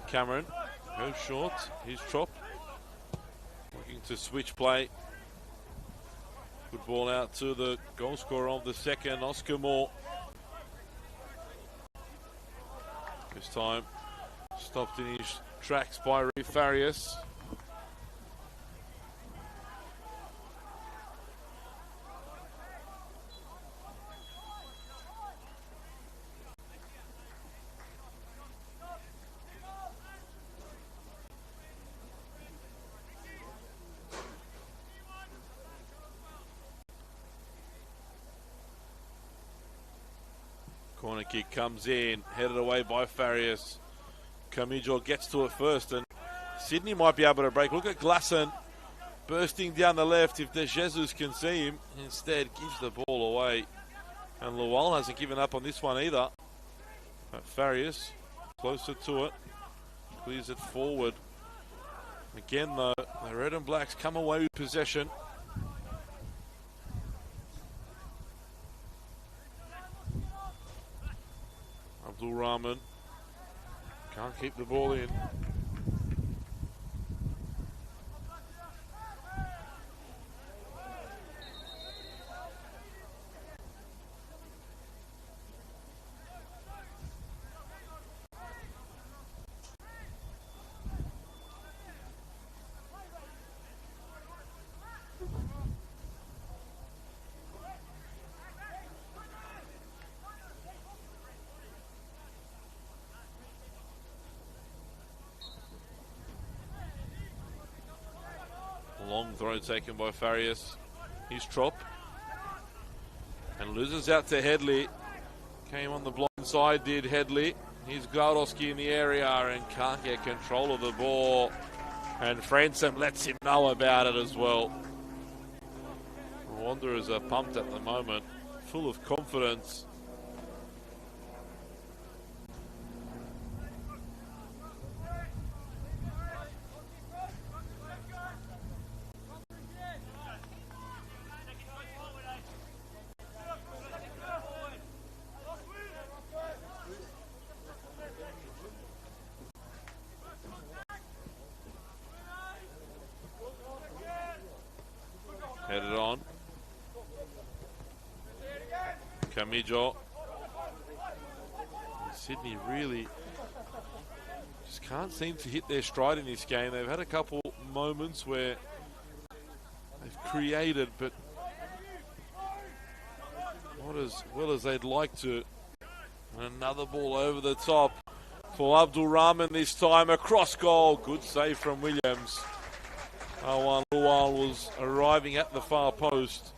Cameron goes short. Here's Trop. Looking to switch play. Good ball out to the goal scorer of the second, Oscar Moore. This time stopped in his tracks by Reef Farias. Corner kick comes in, headed away by Farias. Camijo gets to it first, and Sydney might be able to break. Look at Glasson bursting down the left if De Jesus can see him. Instead, gives the ball away. And Lual hasn't given up on this one either. But Farias closer to it, clears it forward. Again, though, the Red and Blacks come away with possession. Abdul Rahman can't keep the ball in. Long throw taken by Farias. Here's Trop. And loses out to Headley. Came on the blind side, did Headley. Here's Gladowski in the area and can't get control of the ball. And Franson lets him know about it as well. The Wanderers are pumped at the moment, full of confidence. Headed on. Camijo. Sydney really just can't seem to hit their stride in this game. They've had a couple moments where they've created, but not as well as they'd like to. And another ball over the top for Abdul Rahman this time. Across goal. Good save from Williams. Awan Lual was arriving at the far post.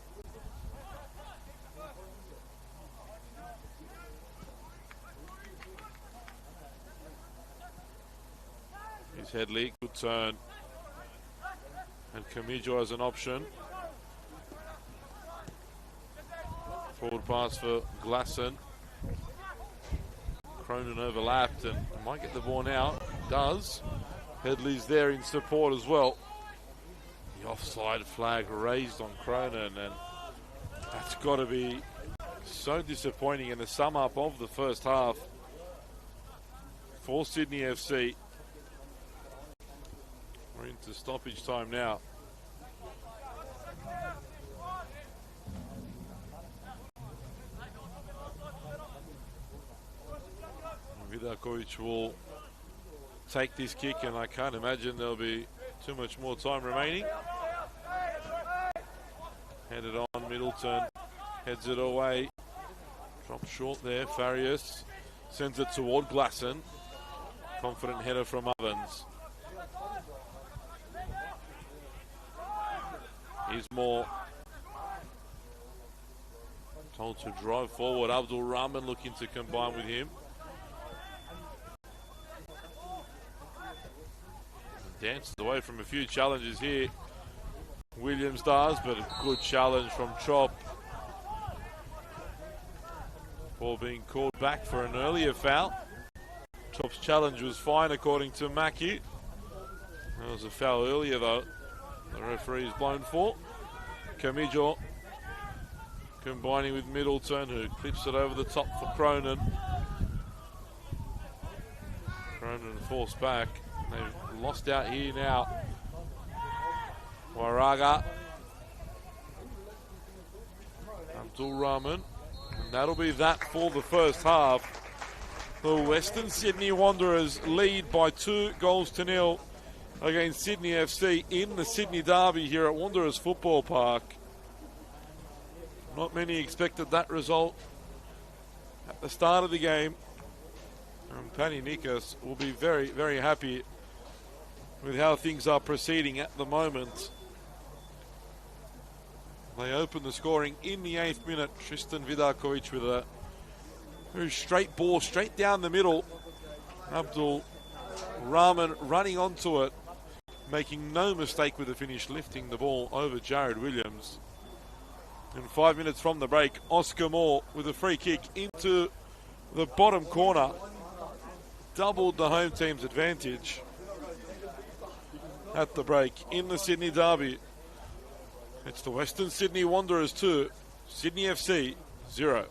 Here's Headley. Good turn. And Kamijo as an option. Forward pass for Glasson. Cronin overlapped and might get the ball now. Does. Headley's there in support as well. The offside flag raised on Cronin, and that's got to be so disappointing in the sum up of the first half for Sydney FC. We're into stoppage time now. Vidakovic will take this kick, and I can't imagine there'll be too much more time remaining. Headed on, Middleton heads it away. Dropped short there, Farias sends it toward Glasson. Confident header from Ovens. Here's Moore. Told to drive forward. Abdul Rahman looking to combine with him. Dances away from a few challenges here. Williams does, but a good challenge from Chop. Ball being called back for an earlier foul. Chop's challenge was fine according to Mackie. There was a foul earlier though. The referee is blown for. Kamijo combining with Middleton, who clips it over the top for Cronin. Cronin forced back. They've lost out here now. Waraga. Abdul Rahman. And that'll be that for the first half. The Western Sydney Wanderers lead by 2-0 against Sydney FC in the Sydney Derby here at Wanderers Football Park. Not many expected that result at the start of the game. And Paddy Nikas will be very, very happy with how things are proceeding at the moment. They open the scoring in the 8th minute. Tristan Vidakovic with a very straight ball, straight down the middle. Abdul Rahman running onto it, making no mistake with the finish, lifting the ball over Jared Williams. And 5 minutes from the break, Oscar Moore with a free kick into the bottom corner. Doubled the home team's advantage at the break in the Sydney Derby. It's the Western Sydney Wanderers 2, Sydney FC 0.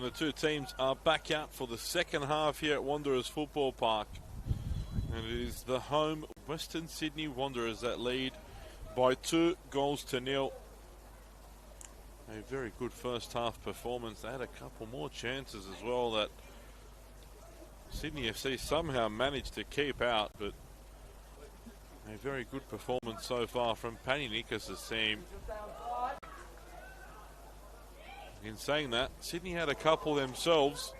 And the two teams are back out for the second half here at Wanderers Football Park. And it is the home Western Sydney Wanderers that lead by 2-0. A very good first half performance. They had a couple more chances as well that Sydney FC somehow managed to keep out, but a very good performance so far from Pani Nikos' team. In saying that, Sydney had a couple themselves.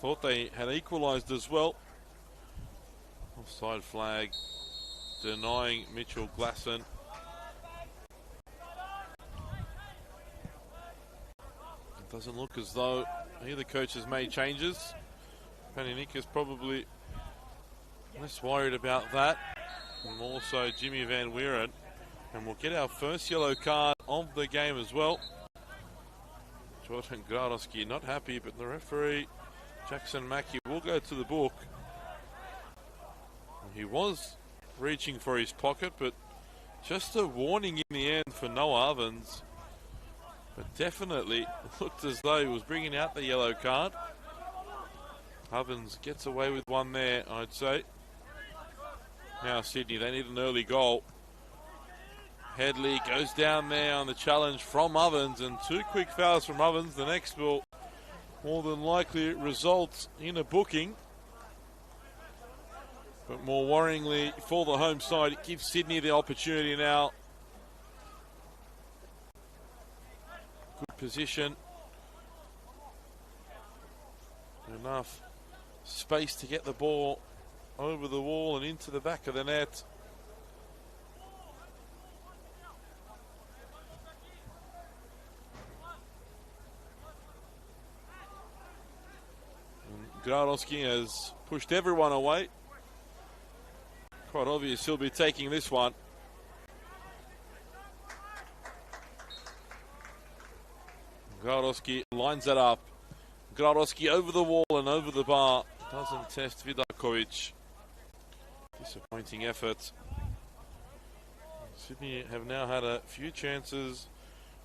Thought they had equalised as well. Offside flag denying Mitchell Glasson. It doesn't look as though either coach has made changes. Pani Nikos probably less worried about that. And also Jimmy Van Wieren. And we'll get our first yellow card of the game as well. Jordan Gradowski not happy, but the referee, Jackson Mackey, will go to the book. He was reaching for his pocket, but just a warning in the end for Noah Ovens. But definitely looked as though he was bringing out the yellow card. Ovens gets away with one there, I'd say. Now Sydney, they need an early goal. Headley goes down there on the challenge from Ovens, and two quick fouls from Ovens. The next will more than likely result in a booking. But more worryingly for the home side, it gives Sydney the opportunity now. Good position. Enough space to get the ball over the wall and into the back of the net. Gradowski has pushed everyone away. Quite obvious he'll be taking this one. Gradowski lines it up. Gradowski over the wall and over the bar. Doesn't test Vidakovic. Disappointing effort. Sydney have now had a few chances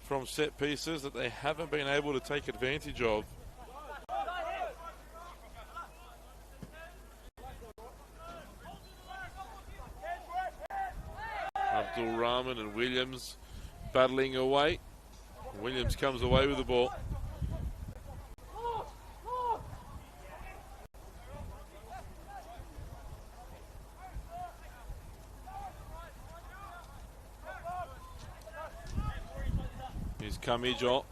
from set pieces that they haven't been able to take advantage of. Abdul Rahman and Williams battling away. Williams comes away with the ball. Here's Kamijo.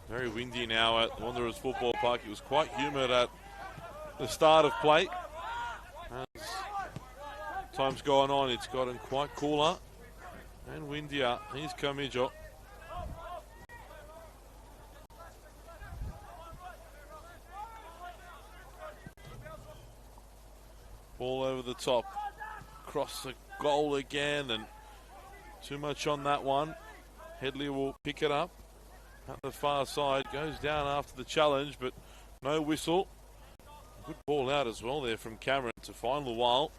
Very windy now at Wanderers Football Park. It was quite humid at the start of play. As time's gone on, it's gotten quite cooler and windier. Here's Kamijo. Ball over the top. Cross the goal again, and too much on that one. Headley will pick it up at the far side. Goes down after the challenge, but no whistle. Good ball out as well there from Cameron to find Lual.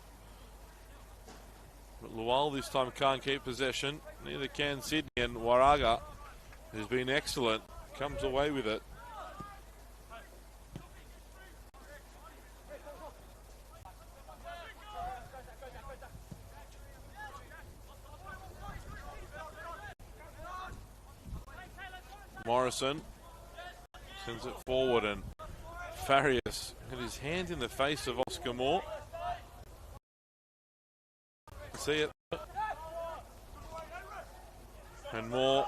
But Lual this time can't keep possession. Neither can Sydney, and Waraga, who's been excellent, comes away with it. Morrison sends it forward, and Farias had his hand in the face of Oscar Moore. See it. And Moore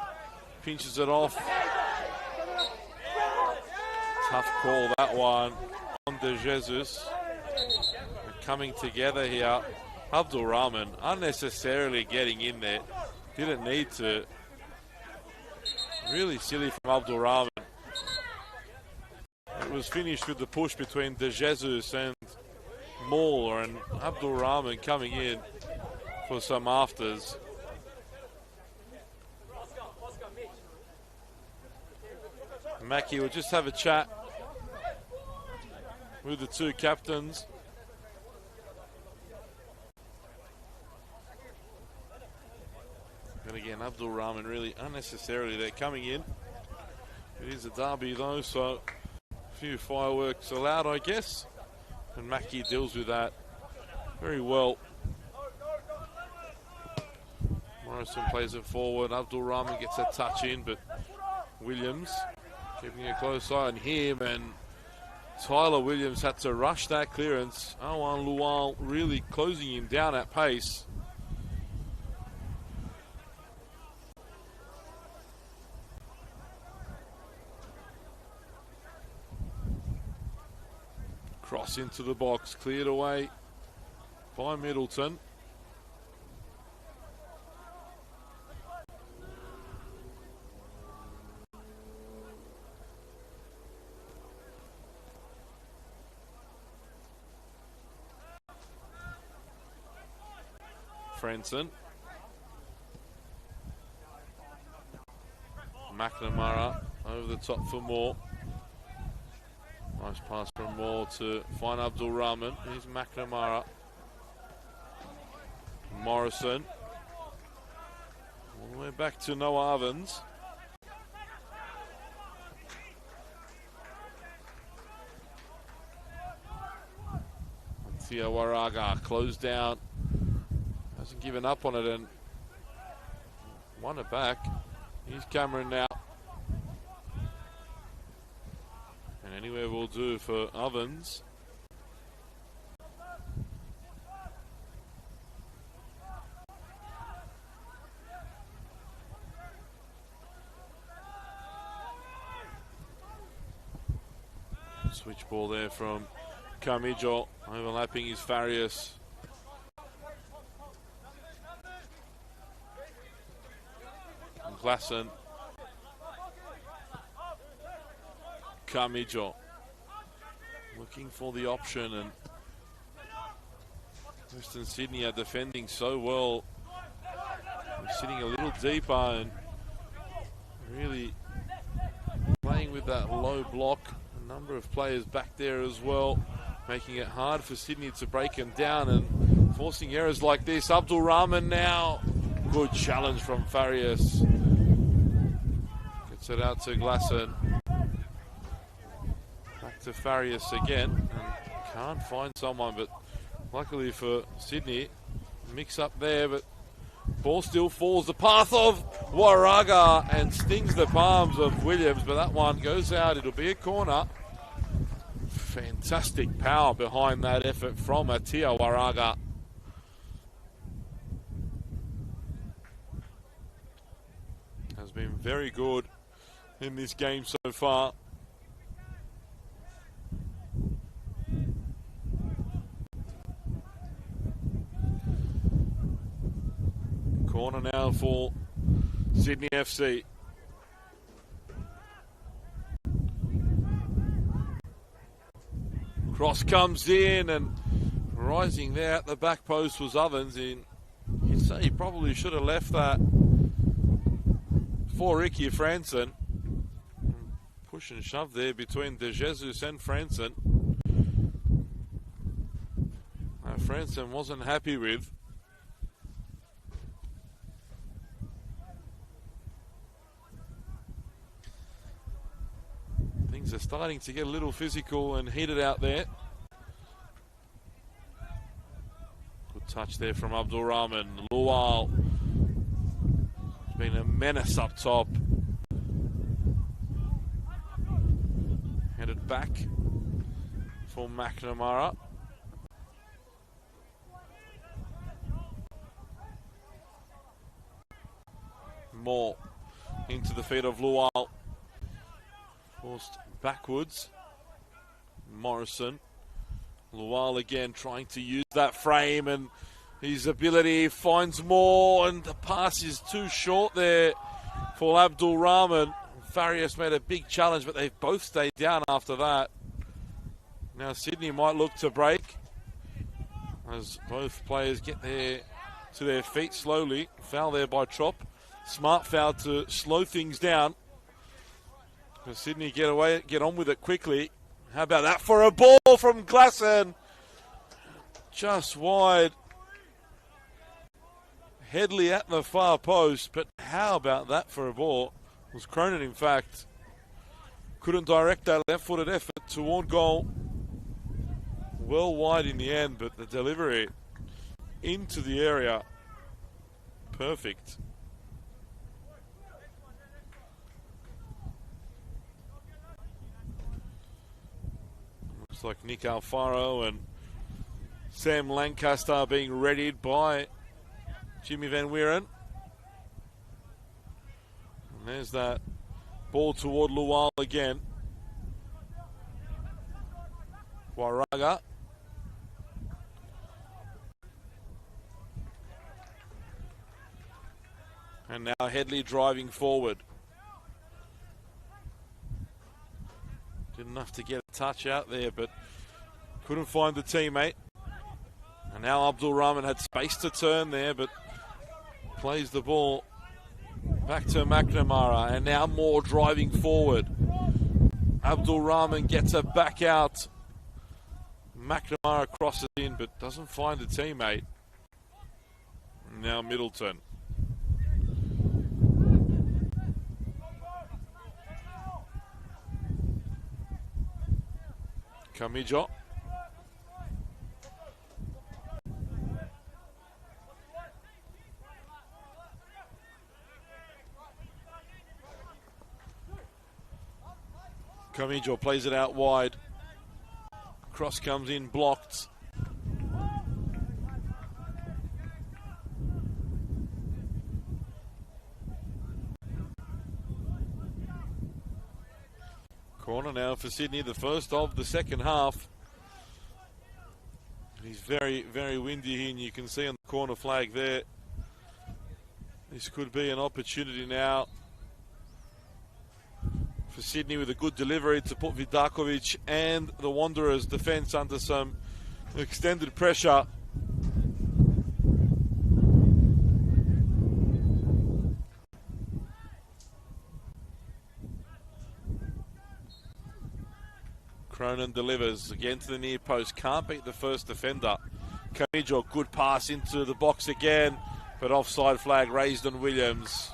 pinches it off. Tough call, that one on De Jesus. They're coming together here. Abdul Rahman unnecessarily getting in there. Didn't need to. Really silly from Abdul Rahman. It was finished with the push between De Jesus and Moore, and Abdul Rahman coming in for some afters. Mackey will just have a chat with the two captains. And again, Abdul Rahman really unnecessarily they're coming in. It is a derby though, so few fireworks allowed, I guess. And Mackie deals with that very well. Morrison plays it forward. Abdul Rahman gets a touch in, but Williams keeping a close eye on him, and Tyler Williams had to rush that clearance. Awan Lual really closing him down at pace. Cross into the box, cleared away by Middleton. Frenson. McNamara over the top for Moore. Nice pass from Moore to find Abdul Rahman. Here's McNamara. Morrison. All the way back to Noah Ovens. Theo Waraga closed down. Hasn't given up on it and won it back. Here's Cameron now. And anywhere will do for Ovens. Switch ball there from Camijo, overlapping is Farias. Glasson. Camijo looking for the option, and Western Sydney are defending so well. They're sitting a little deeper and really playing with that low block. A number of players back there as well, making it hard for Sydney to break them down and forcing errors like this. Abdul Rahman now. Good challenge from Farias. Gets it out to Glasson. Back to Farias again. And can't find someone, but luckily for Sydney, mix up there, but ball still falls the path of Waraga and stings the palms of Williams, but that one goes out. It'll be a corner. Fantastic power behind that effort from Atia Waraga. Has been very good in this game so far. Corner now for Sydney FC. Cross comes in, and rising there at the back post was Ovens. You'd say he probably should have left that for Ricky Franson. Push and shove there between De Jesus and Franson. Franson wasn't happy with. Things are starting to get a little physical and heated out there. Good touch there from Abdul Rahman. Lual has been a menace up top. Headed back for McNamara. More into the feet of Lual. Forced backwards. Morrison. Lual again trying to use that frame, and his ability finds more, and the pass is too short there for Abdul Rahman. Farias made a big challenge, but they've both stayed down after that. Now Sydney might look to break as both players get there to their feet slowly. Foul there by Trop. Smart foul to slow things down. Sydney get on with it quickly. How about that for a ball from Glasson? Just wide. Headley at the far post, but how about that for a ball? It was Cronin, in fact. couldn't direct that left-footed effort toward goal. Well wide in the end, but the delivery into the area, perfect. Looks like Nick Alfaro and Sam Lancaster being readied by Jimmy Van Wieren. And there's that ball toward Lual again. Waraga. And now Headley driving forward. Did enough to get a touch out there, but couldn't find the teammate. And now Abdul Rahman had space to turn there, but plays the ball back to McNamara. And now Moore driving forward. Abdul Rahman gets it back out. McNamara crosses in, but doesn't find a teammate. Now Middleton. Camijo. Camijo plays it out wide. Cross comes in, blocked. Corner now for Sydney, the first of the second half. He's very, very windy here, and you can see on the corner flag there. This could be an opportunity now for Sydney with a good delivery to put Vidakovic and the Wanderers defence under some extended pressure. Cronin delivers again to the near post. Can't beat the first defender. Camijo, good pass into the box again, but offside flag raised on Williams.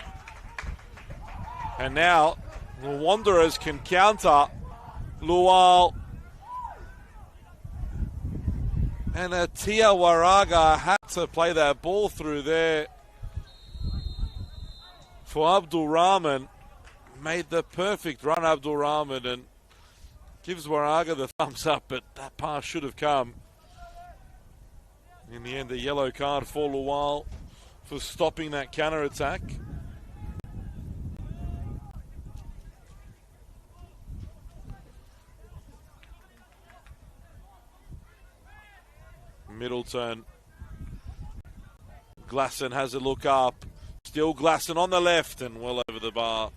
And now the Wanderers can counter. Lual and Tia Waraga had to play that ball through there for Abdul Rahman. Made the perfect run, Abdul Rahman, and gives Waraga the thumbs up, but that pass should have come. In the end, a yellow card for Lual for stopping that counter-attack. Middleton. Glasson has a look up. Still Glasson on the left and well over the bar.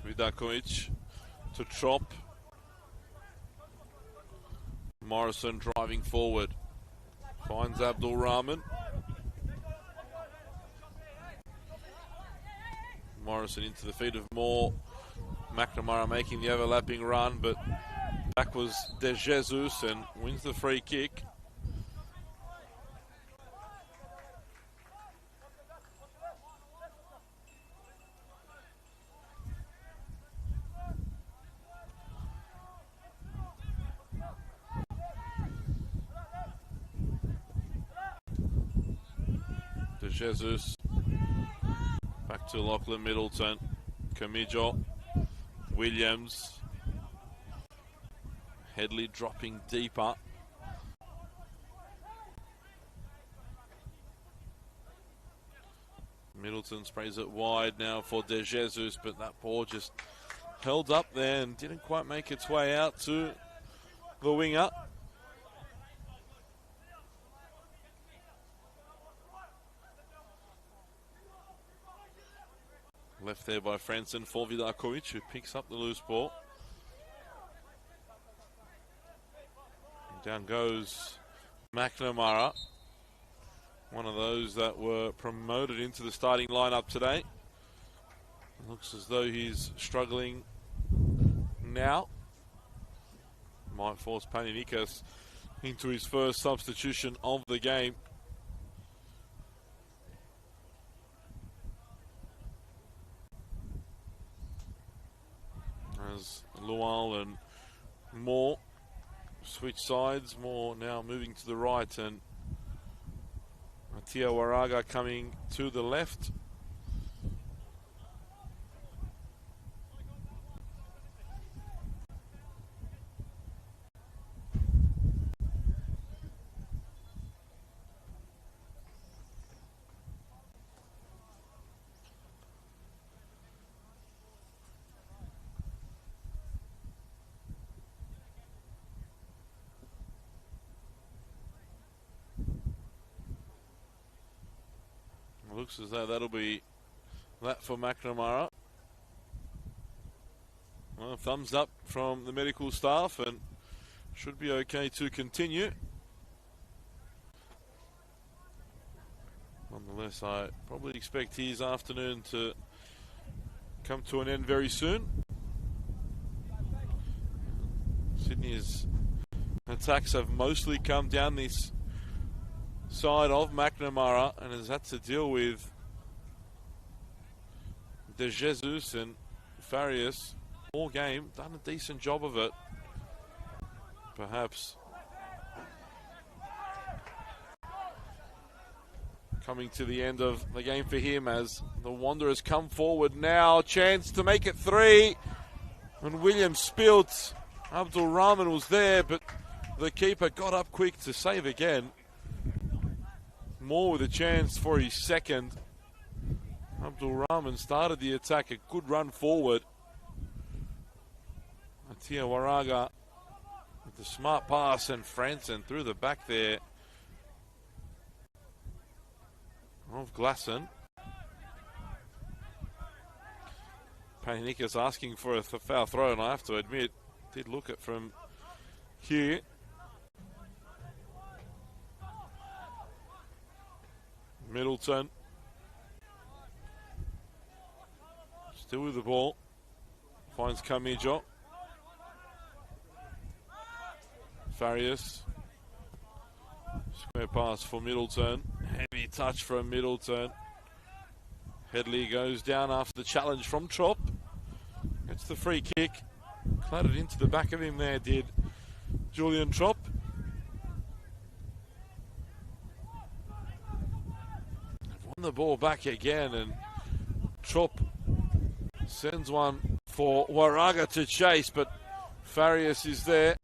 Vidakovic to Trop. Morrison driving forward. Finds Abdul Rahman. Morrison into the feet of Moore. McNamara making the overlapping run, but back was De Jesus and wins the free kick. Jesus. Back to Lachlan Middleton. Camijo. Williams. Headley dropping deeper. Middleton sprays it wide now for De Jesus, but that ball just held up there and didn't quite make its way out to the winger. Left there by Franson for Vidakovic, who picks up the loose ball. And down goes McNamara. one of those that were promoted into the starting lineup today. It looks as though he's struggling now. Might force Paninikas into his first substitution of the game. As Lual and Moore switch sides, Moore now moving to the right and Atia Waraga coming to the left. Looks as though that'll be that for McNamara. Well, thumbs up from the medical staff and should be okay to continue. Nonetheless, I probably expect his afternoon to come to an end very soon. Sydney's attacks have mostly come down this side of McNamara and has had to deal with De Jesus and Farias all game. Done a decent job of it. Perhaps coming to the end of the game for him as the Wanderers come forward now. Chance to make it 3. And Williams spilled. Abdul Rahman was there, but the keeper got up quick to save again. Moore with a chance for his second. Abdul Rahman started the attack, a good run forward. Atia Waraga with the smart pass and Franson through the back there of Glasson. Paninikas asking for a foul throw, and I have to admit, did look it from here. Middleton still with the ball, finds Camijo. Farias, square pass for Middleton, heavy touch from Middleton. Headley goes down after the challenge from Trop. Gets the free kick, clattered into the back of him there, did Julian Trop. The ball back again, and Trop sends one for Waraga to chase, but Farias is there.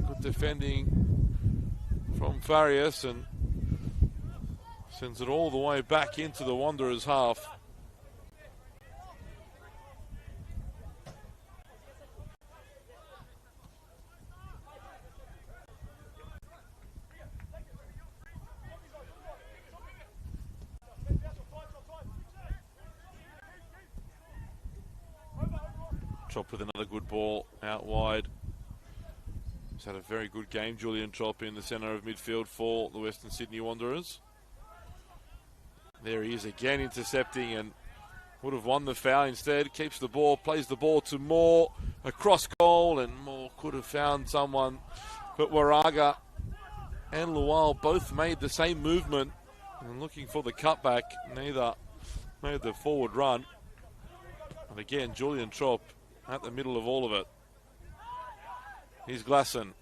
Good defending from Farias and sends it all the way back into the Wanderers' half. Trop with another good ball out wide. He's had a very good game, Julian Trop, in the centre of midfield for the Western Sydney Wanderers. There he is again, intercepting, and would have won the foul. Instead, keeps the ball, plays the ball to Moore, across goal, and Moore could have found someone. But Waraga and Lual both made the same movement, and looking for the cutback, neither made the forward run. And again, Julian Trop at the middle of all of it. Here's Glasson.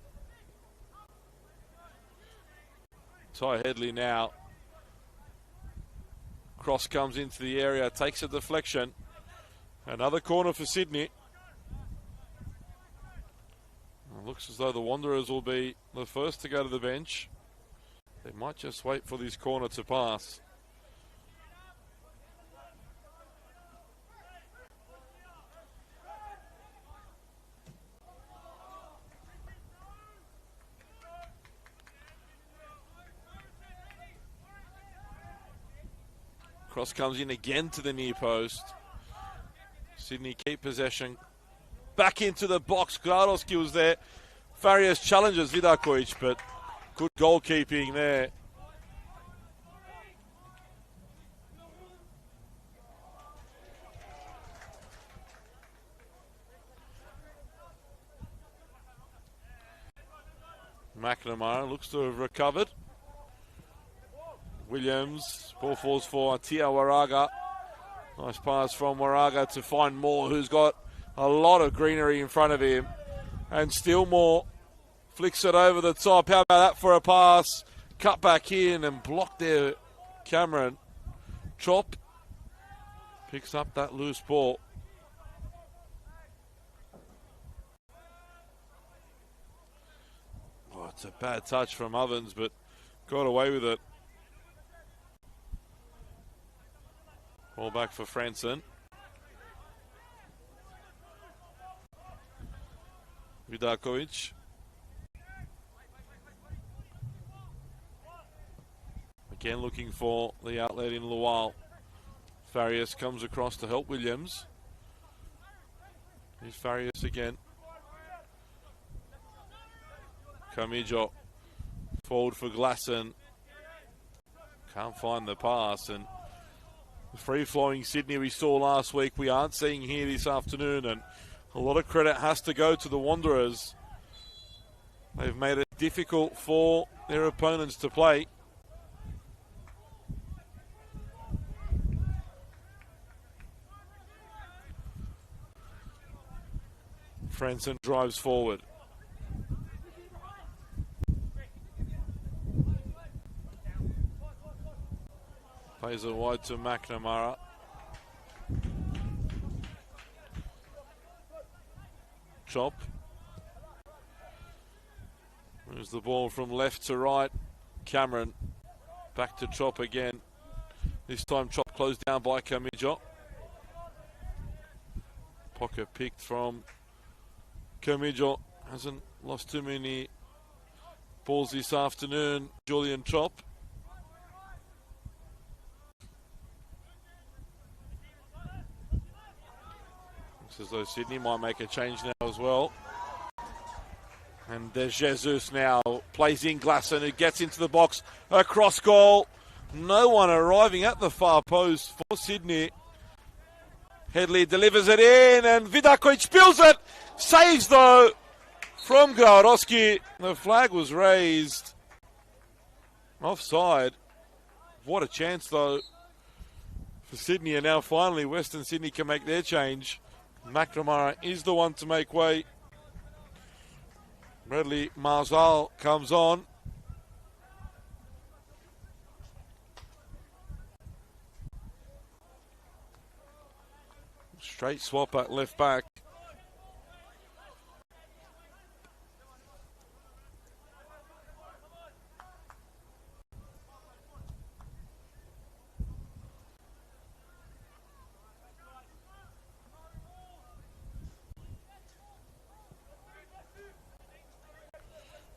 Ty Headley now. Cross comes into the area, takes a deflection. Another corner for Sydney. It looks as though the Wanderers will be the first to go to the bench. They might just wait for this corner to pass. Cross comes in again to the near post. Sydney keep possession. Back into the box. Gladowski was there. Farias challenges Vidakovic, but good goalkeeping there McNamara looks to have recovered. Williams, ball falls for Tia Waraga. Nice pass from Waraga to find Moore, who's got a lot of greenery in front of him. And still Moore flicks it over the top. How about that for a pass? Cut back in and blocked there, Cameron. Chop picks up that loose ball. Oh, it's a bad touch from Ovens, but got away with it. Ball back for Franson. Vidakovic. Again looking for the outlet in Lual. Farias comes across to help Williams. Here's Farias again. Camijo forward for Glasson. Can't find the pass, and the free-flowing Sydney we saw last week we aren't seeing here this afternoon, and a lot of credit has to go to the Wanderers. They've made it difficult for their opponents to play. Franson drives forward. Plays it wide to McNamara. Chop. Moves the ball from left to right. Cameron back to Chop again. This time Chop closed down by Camijo. Pocket picked from Camijo. Hasn't lost too many balls this afternoon. Julian Chop. Looks as though Sydney might make a change now as well. And there's Jesus now. Plays in Glasson, who gets into the box. Across goal. No one arriving at the far post for Sydney. Headley delivers it in, and Vidakovic spills it. Saves though from Gardowski. The flag was raised. Offside. What a chance though for Sydney, and now finally Western Sydney can make their change. McNamara is the one to make way. Bradley Marzal comes on. Straight swap at left back.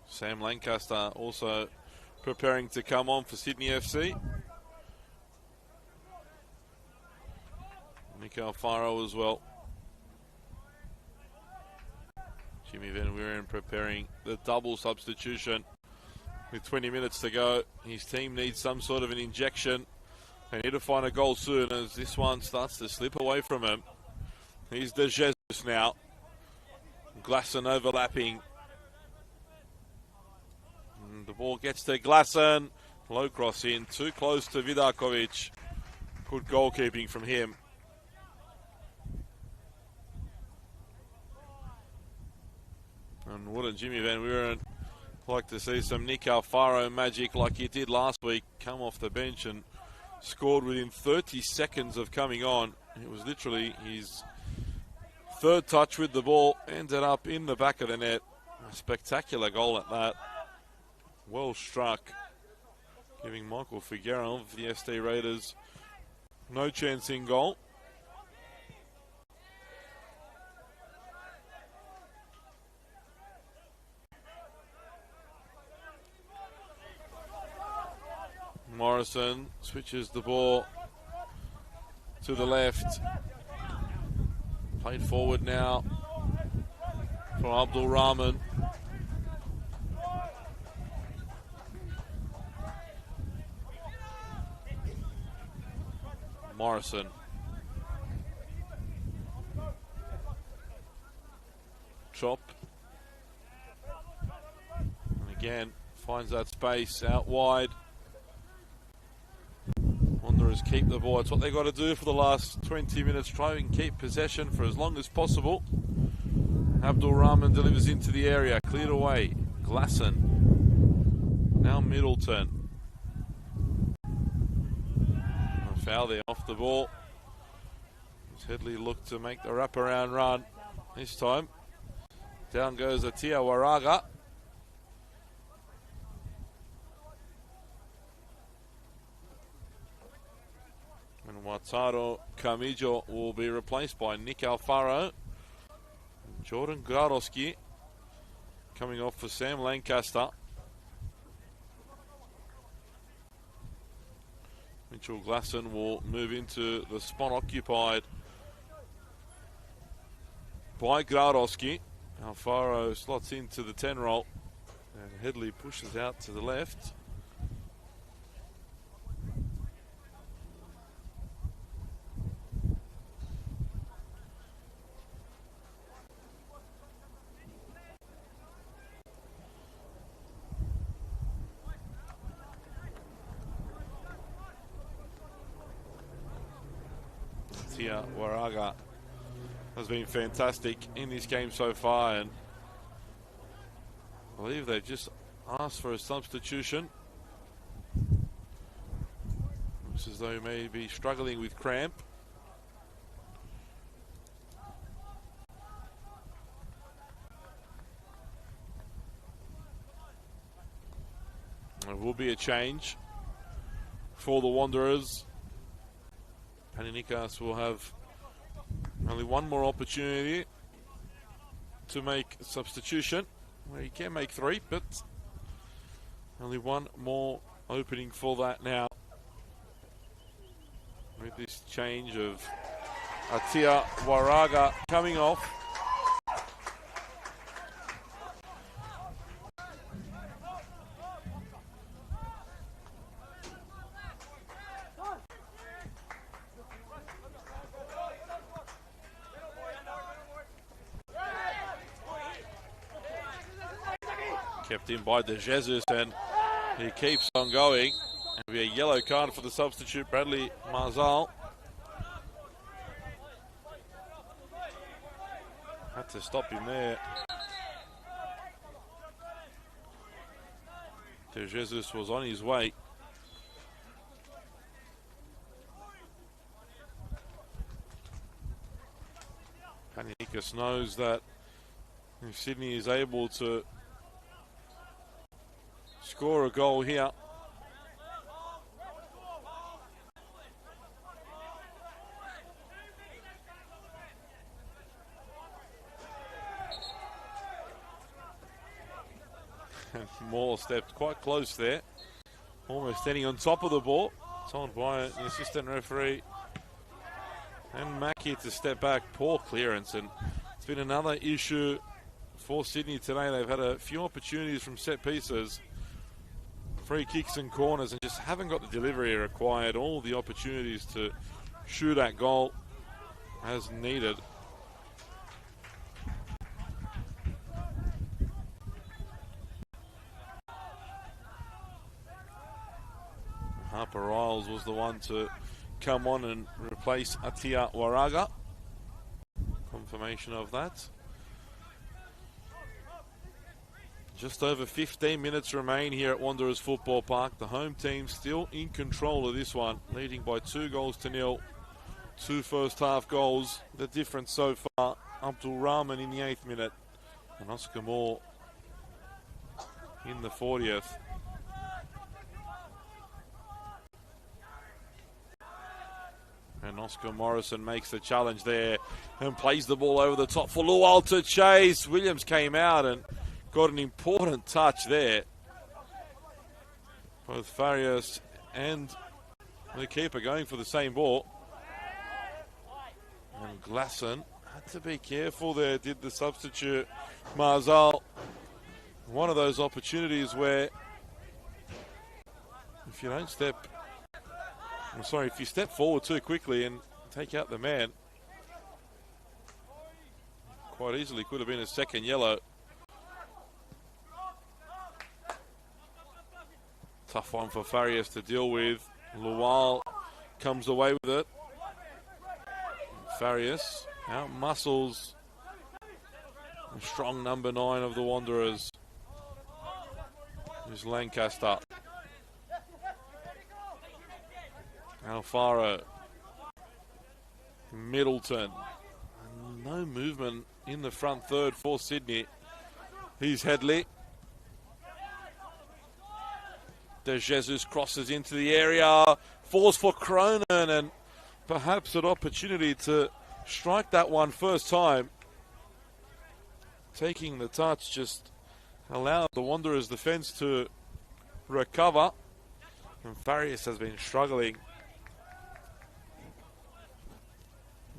Sam Lancaster also preparing to come on for Sydney FC. Nick Alfaro as well. Jimmy Van Wieren preparing the double substitution with 20 minutes to go. His team needs some sort of an injection. They need to find a goal soon as this one starts to slip away from him. Here's De Jesus now. Glasson overlapping. And the ball gets to Glasson. Low cross in, too close to Vidakovic. Good goalkeeping from him. And wouldn't Jimmy Van Wieren like to see some Nick Alfaro magic like he did last week, come off the bench and scored within 30 seconds of coming on. It was literally his third touch with the ball, ended up in the back of the net. A spectacular goal at that. Well struck, giving Michael Figueroa of the SD Raiders no chance in goal. Morrison switches the ball to the left. Played forward now from Abdul Rahman. Morrison. Chop. And again finds that space out wide. Wanderers keep the ball. It's what they've got to do for the last 20 minutes. Try and keep possession for as long as possible. Abdul Rahman delivers into the area. Cleared away. Glasson. Now Middleton. A foul there off the ball. As Headley looked to make the wraparound run. This time, down goes Atia Waraga. And Wataru Kamijo will be replaced by Nick Alfaro. Jordan Gradowski coming off for Sam Lancaster. Mitchell Glasson will move into the spot occupied by Gradowski. Alfaro slots into the 10 role. And Headley pushes out to the left. Tia Waraga has been fantastic in this game so far, and I believe they've just asked for a substitution. Looks as though he may be struggling with cramp. There will be a change for the Wanderers. Paninikas will have only one more opportunity to make a substitution. Well, he can make three, but only one more opening for that now. With this change of Atia Waraga coming off. Kept in by De Jesus, and he keeps on going. It'll be a yellow card for the substitute, Bradley Marzal. Had to stop him there. De Jesus was on his way. Panikas knows that if Sydney is able to score a goal here, Moore stepped quite close there, almost standing on top of the ball, told by the assistant referee and Mackie to step back. Poor clearance, and it's been another issue for Sydney today. They've had a few opportunities from set pieces, free kicks and corners, and just haven't got the delivery required. All the opportunities to shoot at goal as needed. Harper Riles was the one to come on and replace Atia Waraga. Confirmation of that. Just over 15 minutes remain here at Wanderers Football Park. The home team still in control of this one, leading by 2-0. 2 first half goals. The difference so far, Abdul Rahman in the 8th minute and Oscar Moore in the 40th. And Oscar Morrison makes the challenge there and plays the ball over the top for Lual to chase. Williams came out and got an important touch there. Both Farias and the keeper going for the same ball. And Glasson had to be careful there, did the substitute Marzal. One of those opportunities where if you don't step, if you step forward too quickly and take out the man, quite easily could have been a second yellow. Tough one for Farias to deal with. Lual comes away with it. Farias out muscles the strong number 9 of the Wanderers. Here's Lancaster. Alfaro. Middleton. No movement in the front third for Sydney. Here's Headley. De Jesus crosses into the area. Falls for Cronin, and perhaps an opportunity to strike that one first time. Taking the touch just allowed the Wanderers defence to recover. And Farias has been struggling.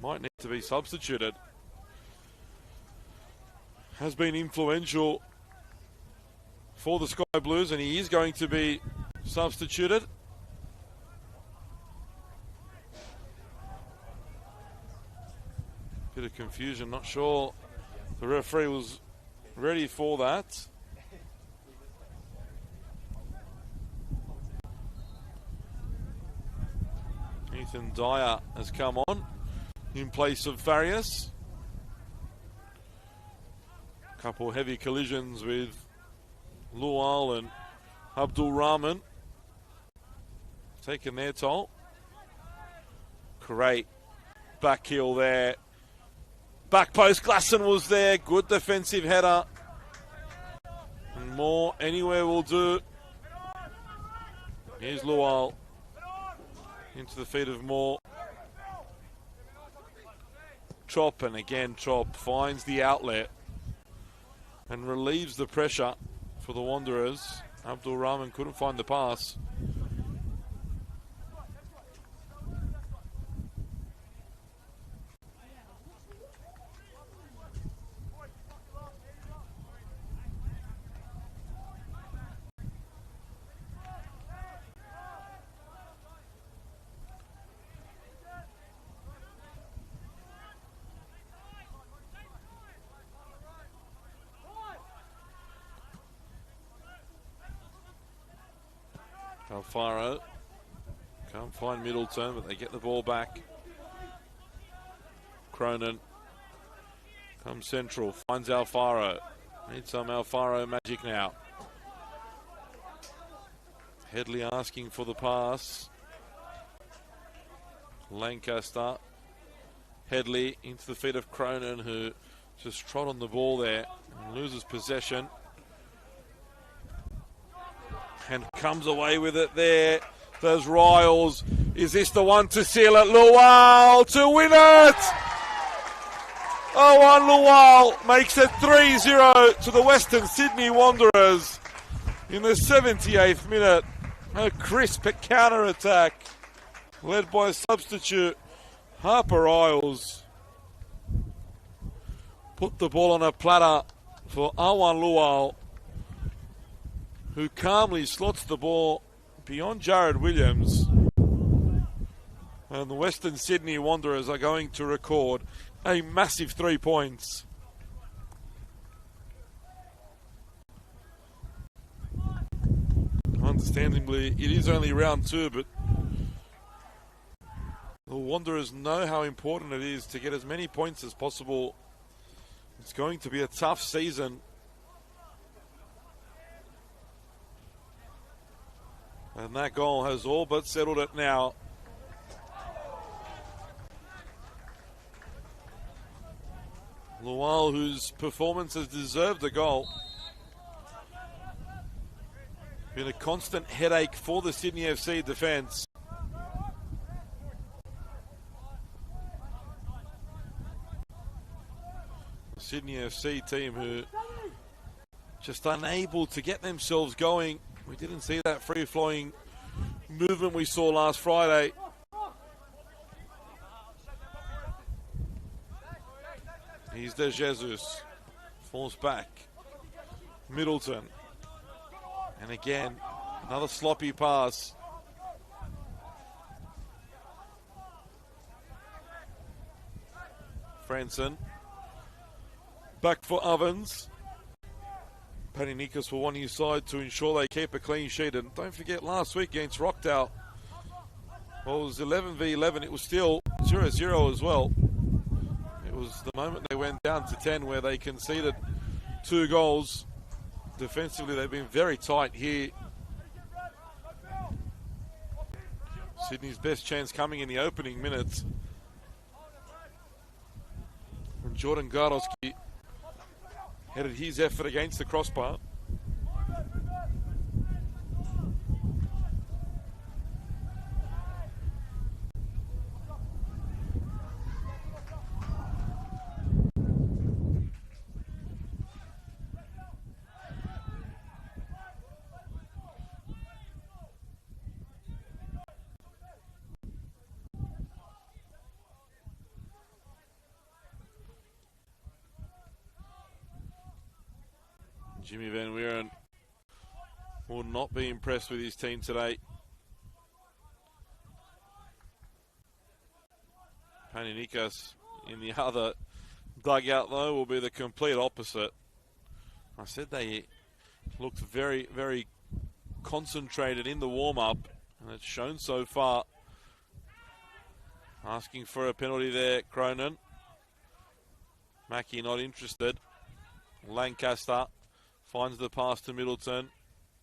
Might need to be substituted. Has been influential for the Sky Blues, and he is going to be substituted. Bit of confusion, not sure the referee was ready for that. Ethan Dyer has come on in place of Farias. Couple heavy collisions with Lual and Abdul Rahman. Taking their toll. Great back heel there. Back post, Glasson was there. Good defensive header. And more anywhere will do. Here's Lual. Into the feet of Moore. Trop, and again Trop finds the outlet and relieves the pressure for the Wanderers. Abdul Rahman couldn't find the pass. Alfaro can't find Middleton, but they get the ball back. Cronin comes central, finds Alfaro. Needs some Alfaro magic now. Headley asking for the pass. Lancaster. Headley into the feet of Cronin, who just trod on the ball there and loses possession. And comes away with it there. There's Riles. Is this the one to seal it? Lual to win it! 0-1 Lual makes it 3-0 to the Western Sydney Wanderers in the 78th minute. A crisp counter-attack led by substitute Harper Riles. Put the ball on a platter for 0-1 Lual, who calmly slots the ball beyond Jared Williams. And the Western Sydney Wanderers are going to record a massive 3 points. Understandably, it is only round 2, but the Wanderers know how important it is to get as many points as possible. It's going to be a tough season. And that goal has all but settled it now. Lual, whose performance has deserved a goal. Been a constant headache for the Sydney FC defence. The Sydney FC team who just unable to get themselves going. We didn't see that free-flowing movement we saw last Friday. Here's De Jesus. Falls back. Middleton. And again, another sloppy pass. Franson. Back for Ovens. Paddy Nikas will want his side to ensure they keep a clean sheet. And don't forget, last week against Rockdale, well, it was 11 v 11. It was still 0-0 as well. It was the moment they went down to 10 where they conceded 2 goals. Defensively, they've been very tight here. Sydney's best chance coming in the opening minutes. And Jordan Gardowski headed his effort against the crossbar. Jimmy Van Wieren will not be impressed with his team today. Paddy Nikas in the other dugout, though, will be the complete opposite. I said they looked very, very concentrated in the warm-up, and it's shown so far. Asking for a penalty there, Cronin. Mackey not interested. Lancaster finds the pass to Middleton.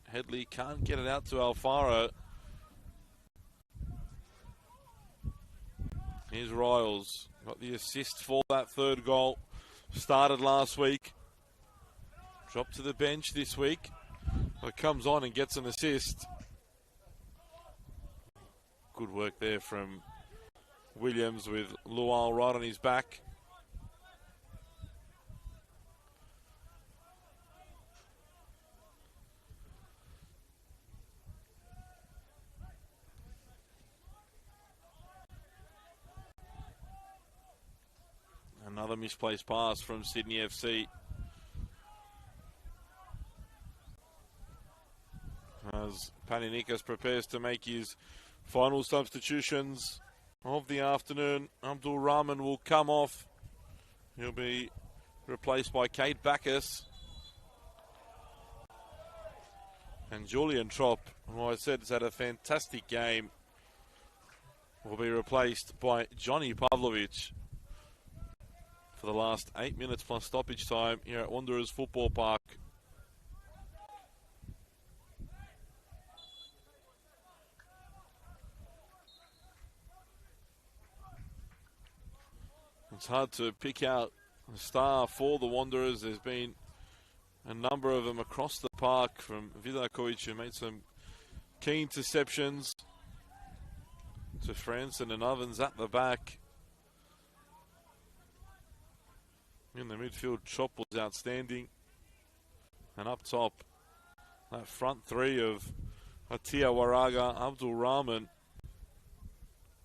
Headley can't get it out to Alfaro. Here's Riles. Got the assist for that third goal. Started last week. Dropped to the bench this week. But comes on and gets an assist. Good work there from Williams with Lual right on his back. Another misplaced pass from Sydney FC. As Paddy Nikas prepares to make his final substitutions of the afternoon, Abdul Rahman will come off. He'll be replaced by Kate Bacchus. And Julian Trop, who I said has had a fantastic game, will be replaced by Johnny Pavlovich for the last 8 minutes plus stoppage time here at Wanderers Football Park. It's hard to pick out a star for the Wanderers. There's been a number of them across the park, from Vidakovic, who made some key interceptions, to Franson and Ovens at the back. In the midfield, Chop was outstanding. And up top, that front three of Atia Waraga, Abdul Rahman,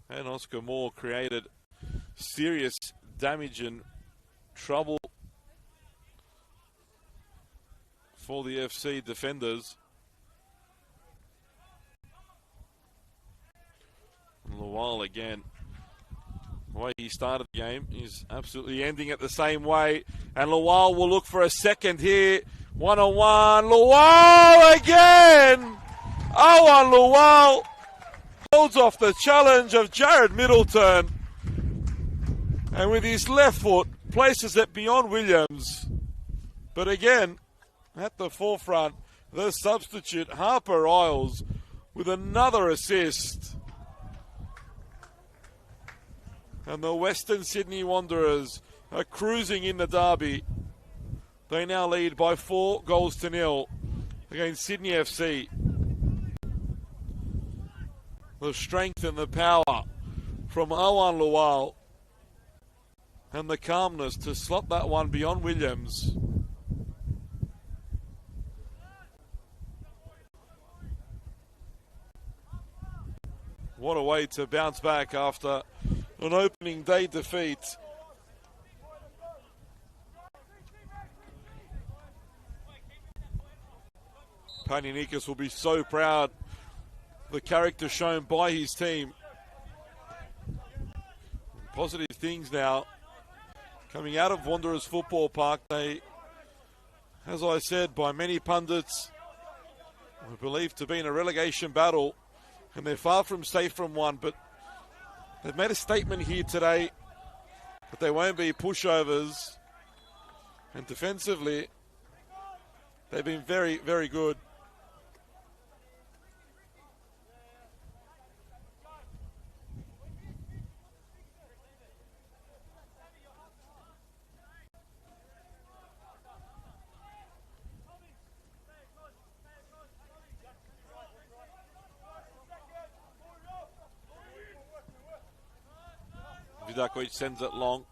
and Oscar Moore created serious damage and trouble for the FC defenders. And Lual again. The way he started the game, he's absolutely ending it the same way. And Lual will look for a second here. 1-on-1. Lual again! Owen Lual holds off the challenge of Jared Middleton. And with his left foot, places it beyond Williams. But again, at the forefront, the substitute, Harper Riles, with another assist. And the Western Sydney Wanderers are cruising in the derby. They now lead by 4-0 against Sydney FC. The strength and the power from Owen Lual, and the calmness to slot that one beyond Williams. What a way to bounce back after an opening day defeat. Paddy Nikas will be so proud of the character shown by his team. Positive things now coming out of Wanderers Football Park. They as I said, by many pundits, are believed to be in a relegation battle, and they're far from safe from one, but they've made a statement here today that they won't be pushovers, and defensively, they've been very, very good. Vidakovic sends it long.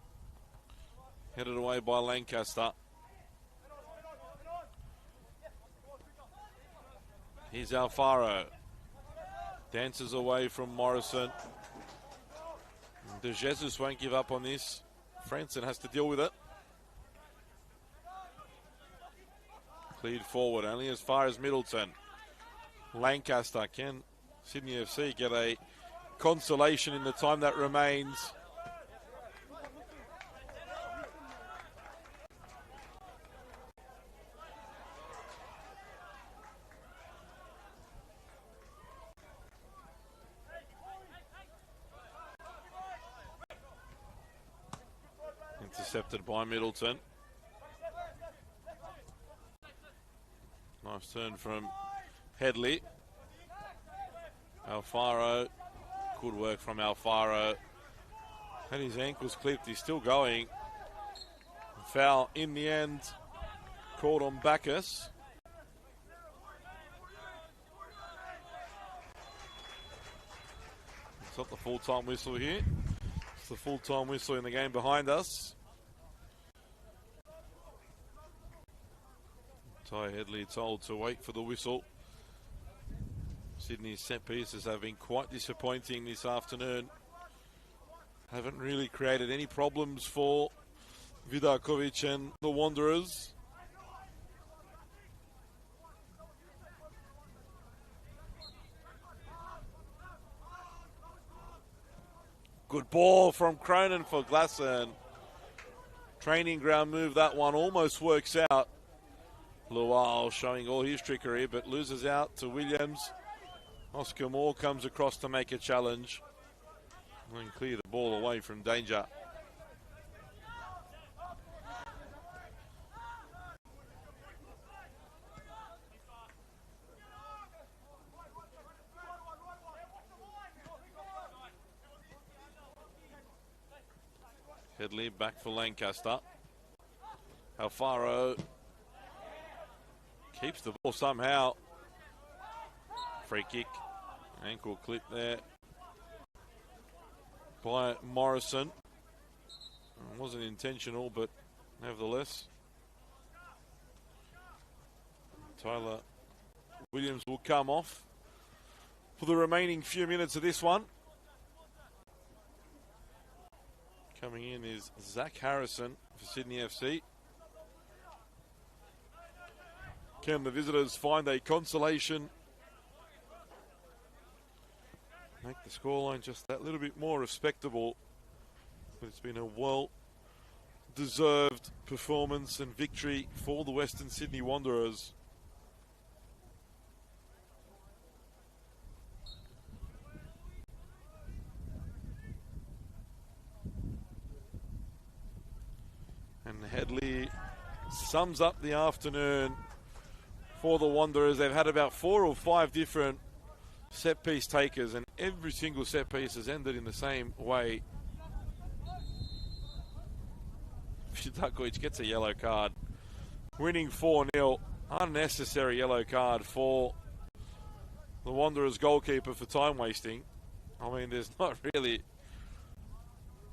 Headed away by Lancaster. Here's Alfaro. Dances away from Morrison. De Jesus won't give up on this. Franson has to deal with it. Cleared forward, only as far as Middleton. Lancaster. Can Sydney FC get a consolation in the time that remains? Intercepted by Middleton. Nice turn from Headley. Alfaro. Good work from Alfaro. Had his ankles clipped. He's still going. Foul in the end. Called on Bacchus. It's not the full-time whistle here. It's the full-time whistle in the game behind us. Ty Headley told to wait for the whistle. Sydney's set pieces have been quite disappointing this afternoon. Haven't really created any problems for Vidakovic and the Wanderers. Good ball from Cronin for Glasson. Training ground move, that one almost works out. Lual showing all his trickery, but loses out to Williams. Oscar Moore comes across to make a challenge and clear the ball away from danger. Headley back for Lancaster. Alfaro keeps the ball somehow. Free kick. Ankle clip there by Morrison. It wasn't intentional, but nevertheless. Tyler Williams will come off for the remaining few minutes of this one. Coming in is Zach Harrison for Sydney FC. Can the visitors find a consolation? Make the scoreline just that little bit more respectable. But it's been a well-deserved performance and victory for the Western Sydney Wanderers. And Headley sums up the afternoon for the Wanderers. They've had about 4 or 5 different set piece takers, and every single set piece has ended in the same way. Vidakovic gets a yellow card. Winning 4-0. Unnecessary yellow card for the Wanderers goalkeeper for time wasting. I mean, there's not really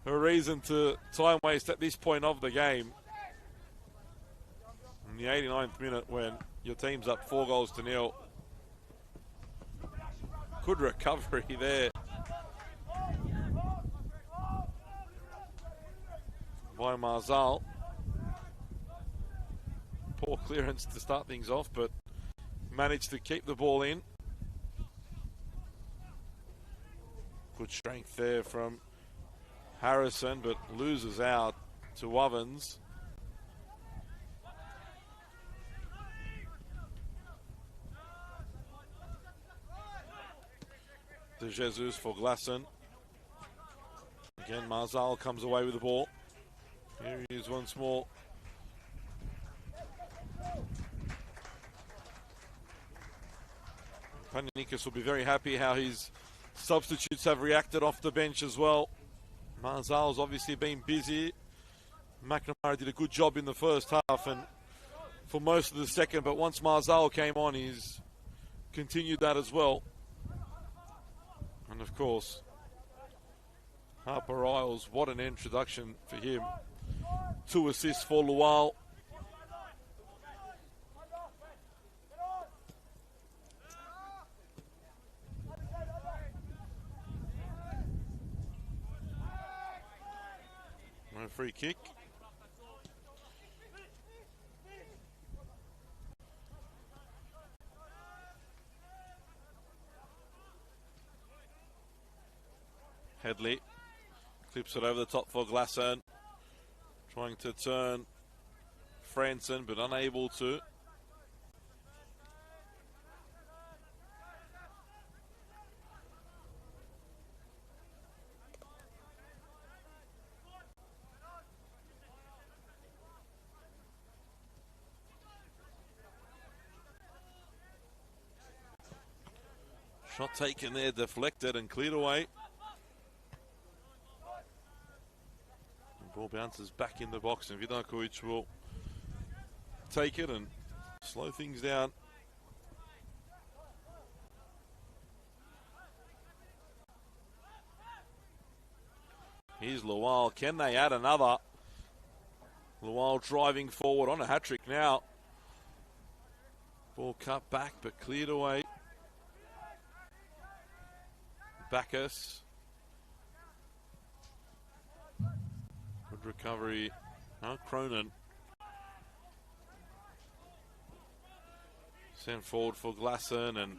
a reason to time waste at this point of the game. In the 89th minute, when your team's up 4-0. Good recovery there by Marzal. Poor clearance to start things off, but managed to keep the ball in. Good strength there from Harrison, but loses out to Ovens. De Jesus for Glasson. Again, Marzal comes away with the ball. Here he is once more. Panikas will be very happy how his substitutes have reacted off the bench as well. Marzal's obviously been busy. McNamara did a good job in the first half and for most of the second, but once Marzal came on, he's continued that as well. And of course, Harper Riles, what an introduction for him. 2 assists for Lual. No free kick. Headley clips it over the top for Glasson. Trying to turn Franson, but unable to. Shot taken there, deflected and cleared away. The ball bounces back in the box and Vidakovic will take it and slow things down. Here's Lual. Can they add another? Lual driving forward on a hat-trick now. Ball cut back but cleared away. Bacchus. Good recovery. Cronin. Sent forward for Glasson and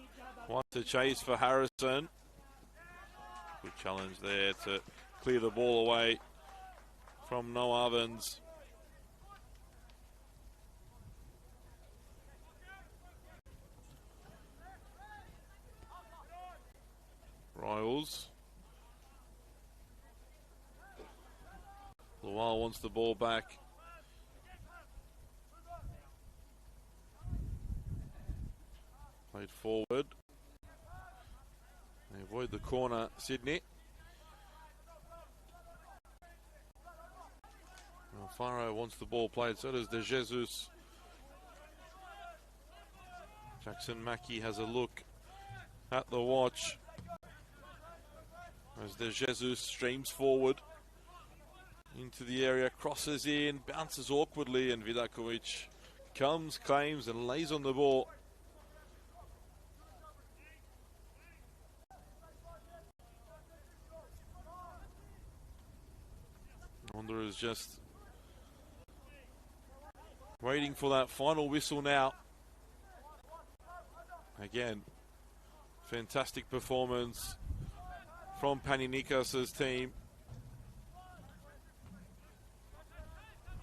wants to chase for Harrison. Good challenge there to clear the ball away from Noah Ovens. Riles. Lual wants the ball back. Played forward. They avoid the corner, Sydney. Alfaro wants the ball played, so does De Jesus. Jackson Mackie has a look at the watch. As De Jesus streams forward into the area, crosses in, bounces awkwardly, and Vidakovic comes, claims, and lays on the ball. Wanderers just waiting for that final whistle now. Again, fantastic performance from Paninikos' team.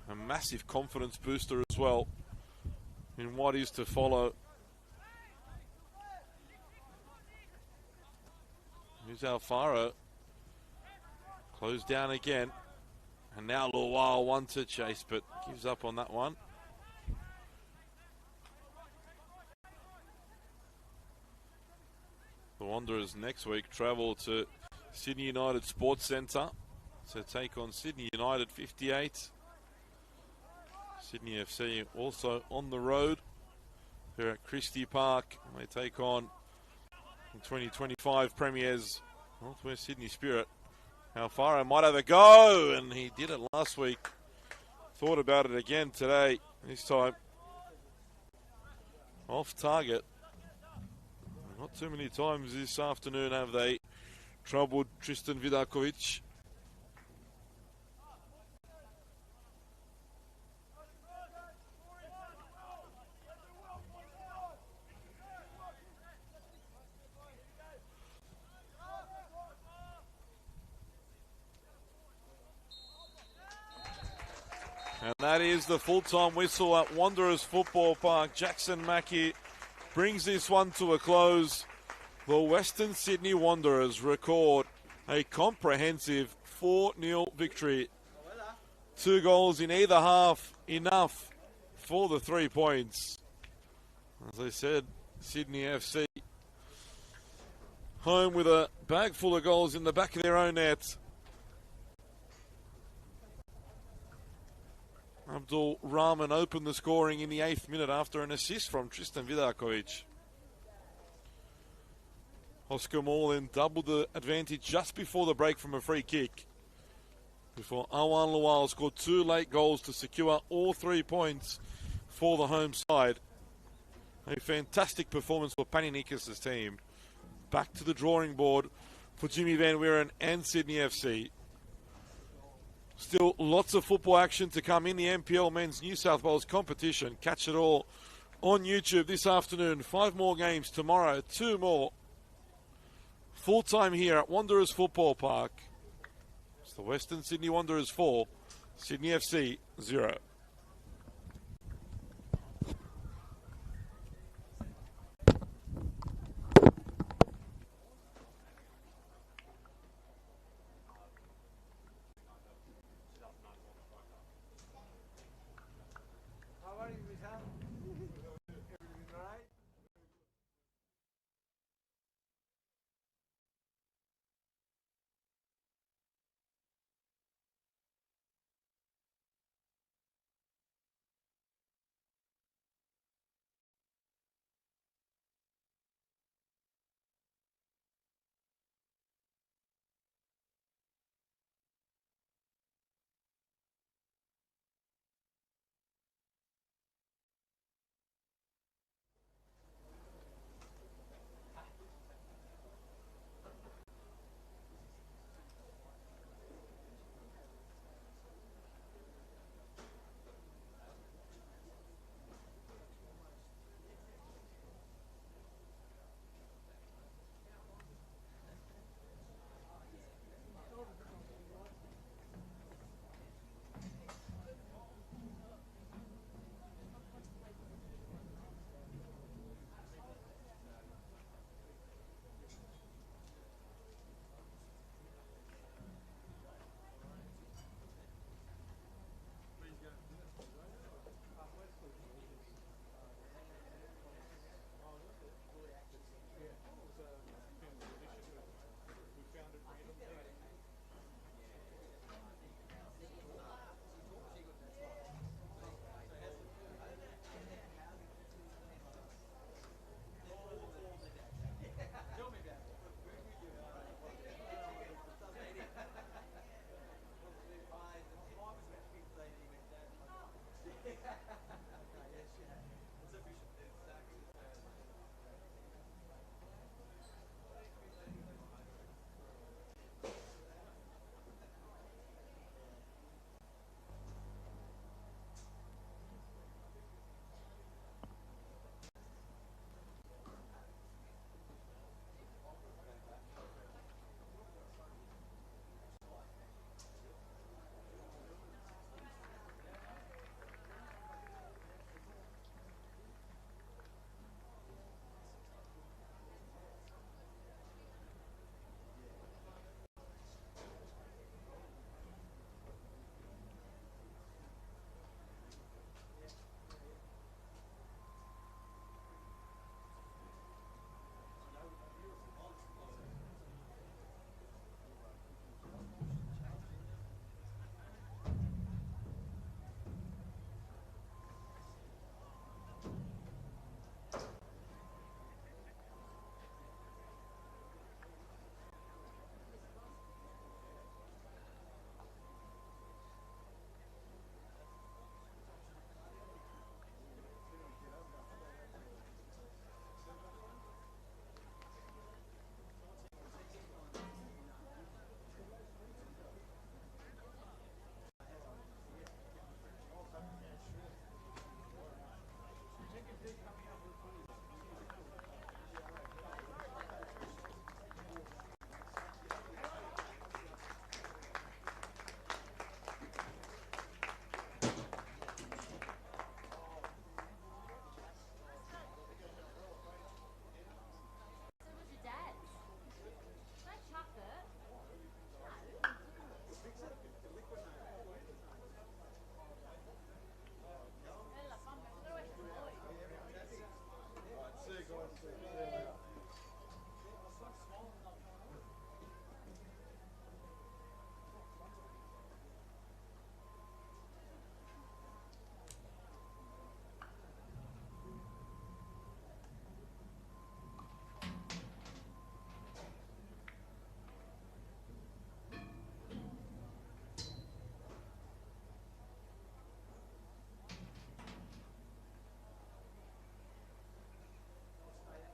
A massive confidence booster as well in what is to follow. Here's Alfaro. Closed down again. And now Lual wants to chase, but gives up on that one. The Wanderers next week travel to Sydney United Sports Centre to take on Sydney United 58. Sydney FC also on the road. They're at Christie Park. And they take on in 2025 premiers Northwest Sydney Spirit. Alfaro might have a go, and he did it last week. Thought about it again today. This time off target. Not too many times this afternoon have they troubled Tristan Vidakovic. And that is the full-time whistle at Wanderers Football Park. Jackson Mackie brings this one to a close. The Western Sydney Wanderers record a comprehensive 4-0 victory. 2 goals in either half, enough for the 3 points. As I said, Sydney FC home with a bag full of goals in the back of their own net. Abdul Rahman opened the scoring in the 8th minute after an assist from Tristan Vidakovic. Oscar Moore then doubled the advantage just before the break from a free kick, before Awan Lawal scored 2 late goals to secure all 3 points for the home side. A fantastic performance for Paninikis' team. Back to the drawing board for Jimmy Van Wieren and Sydney FC. Still lots of football action to come in the NPL Men's New South Wales competition. Catch it all on YouTube this afternoon. 5 more games tomorrow, 2 more. Full time here at Wanderers Football Park. It's the Western Sydney Wanderers 4, Sydney FC 0.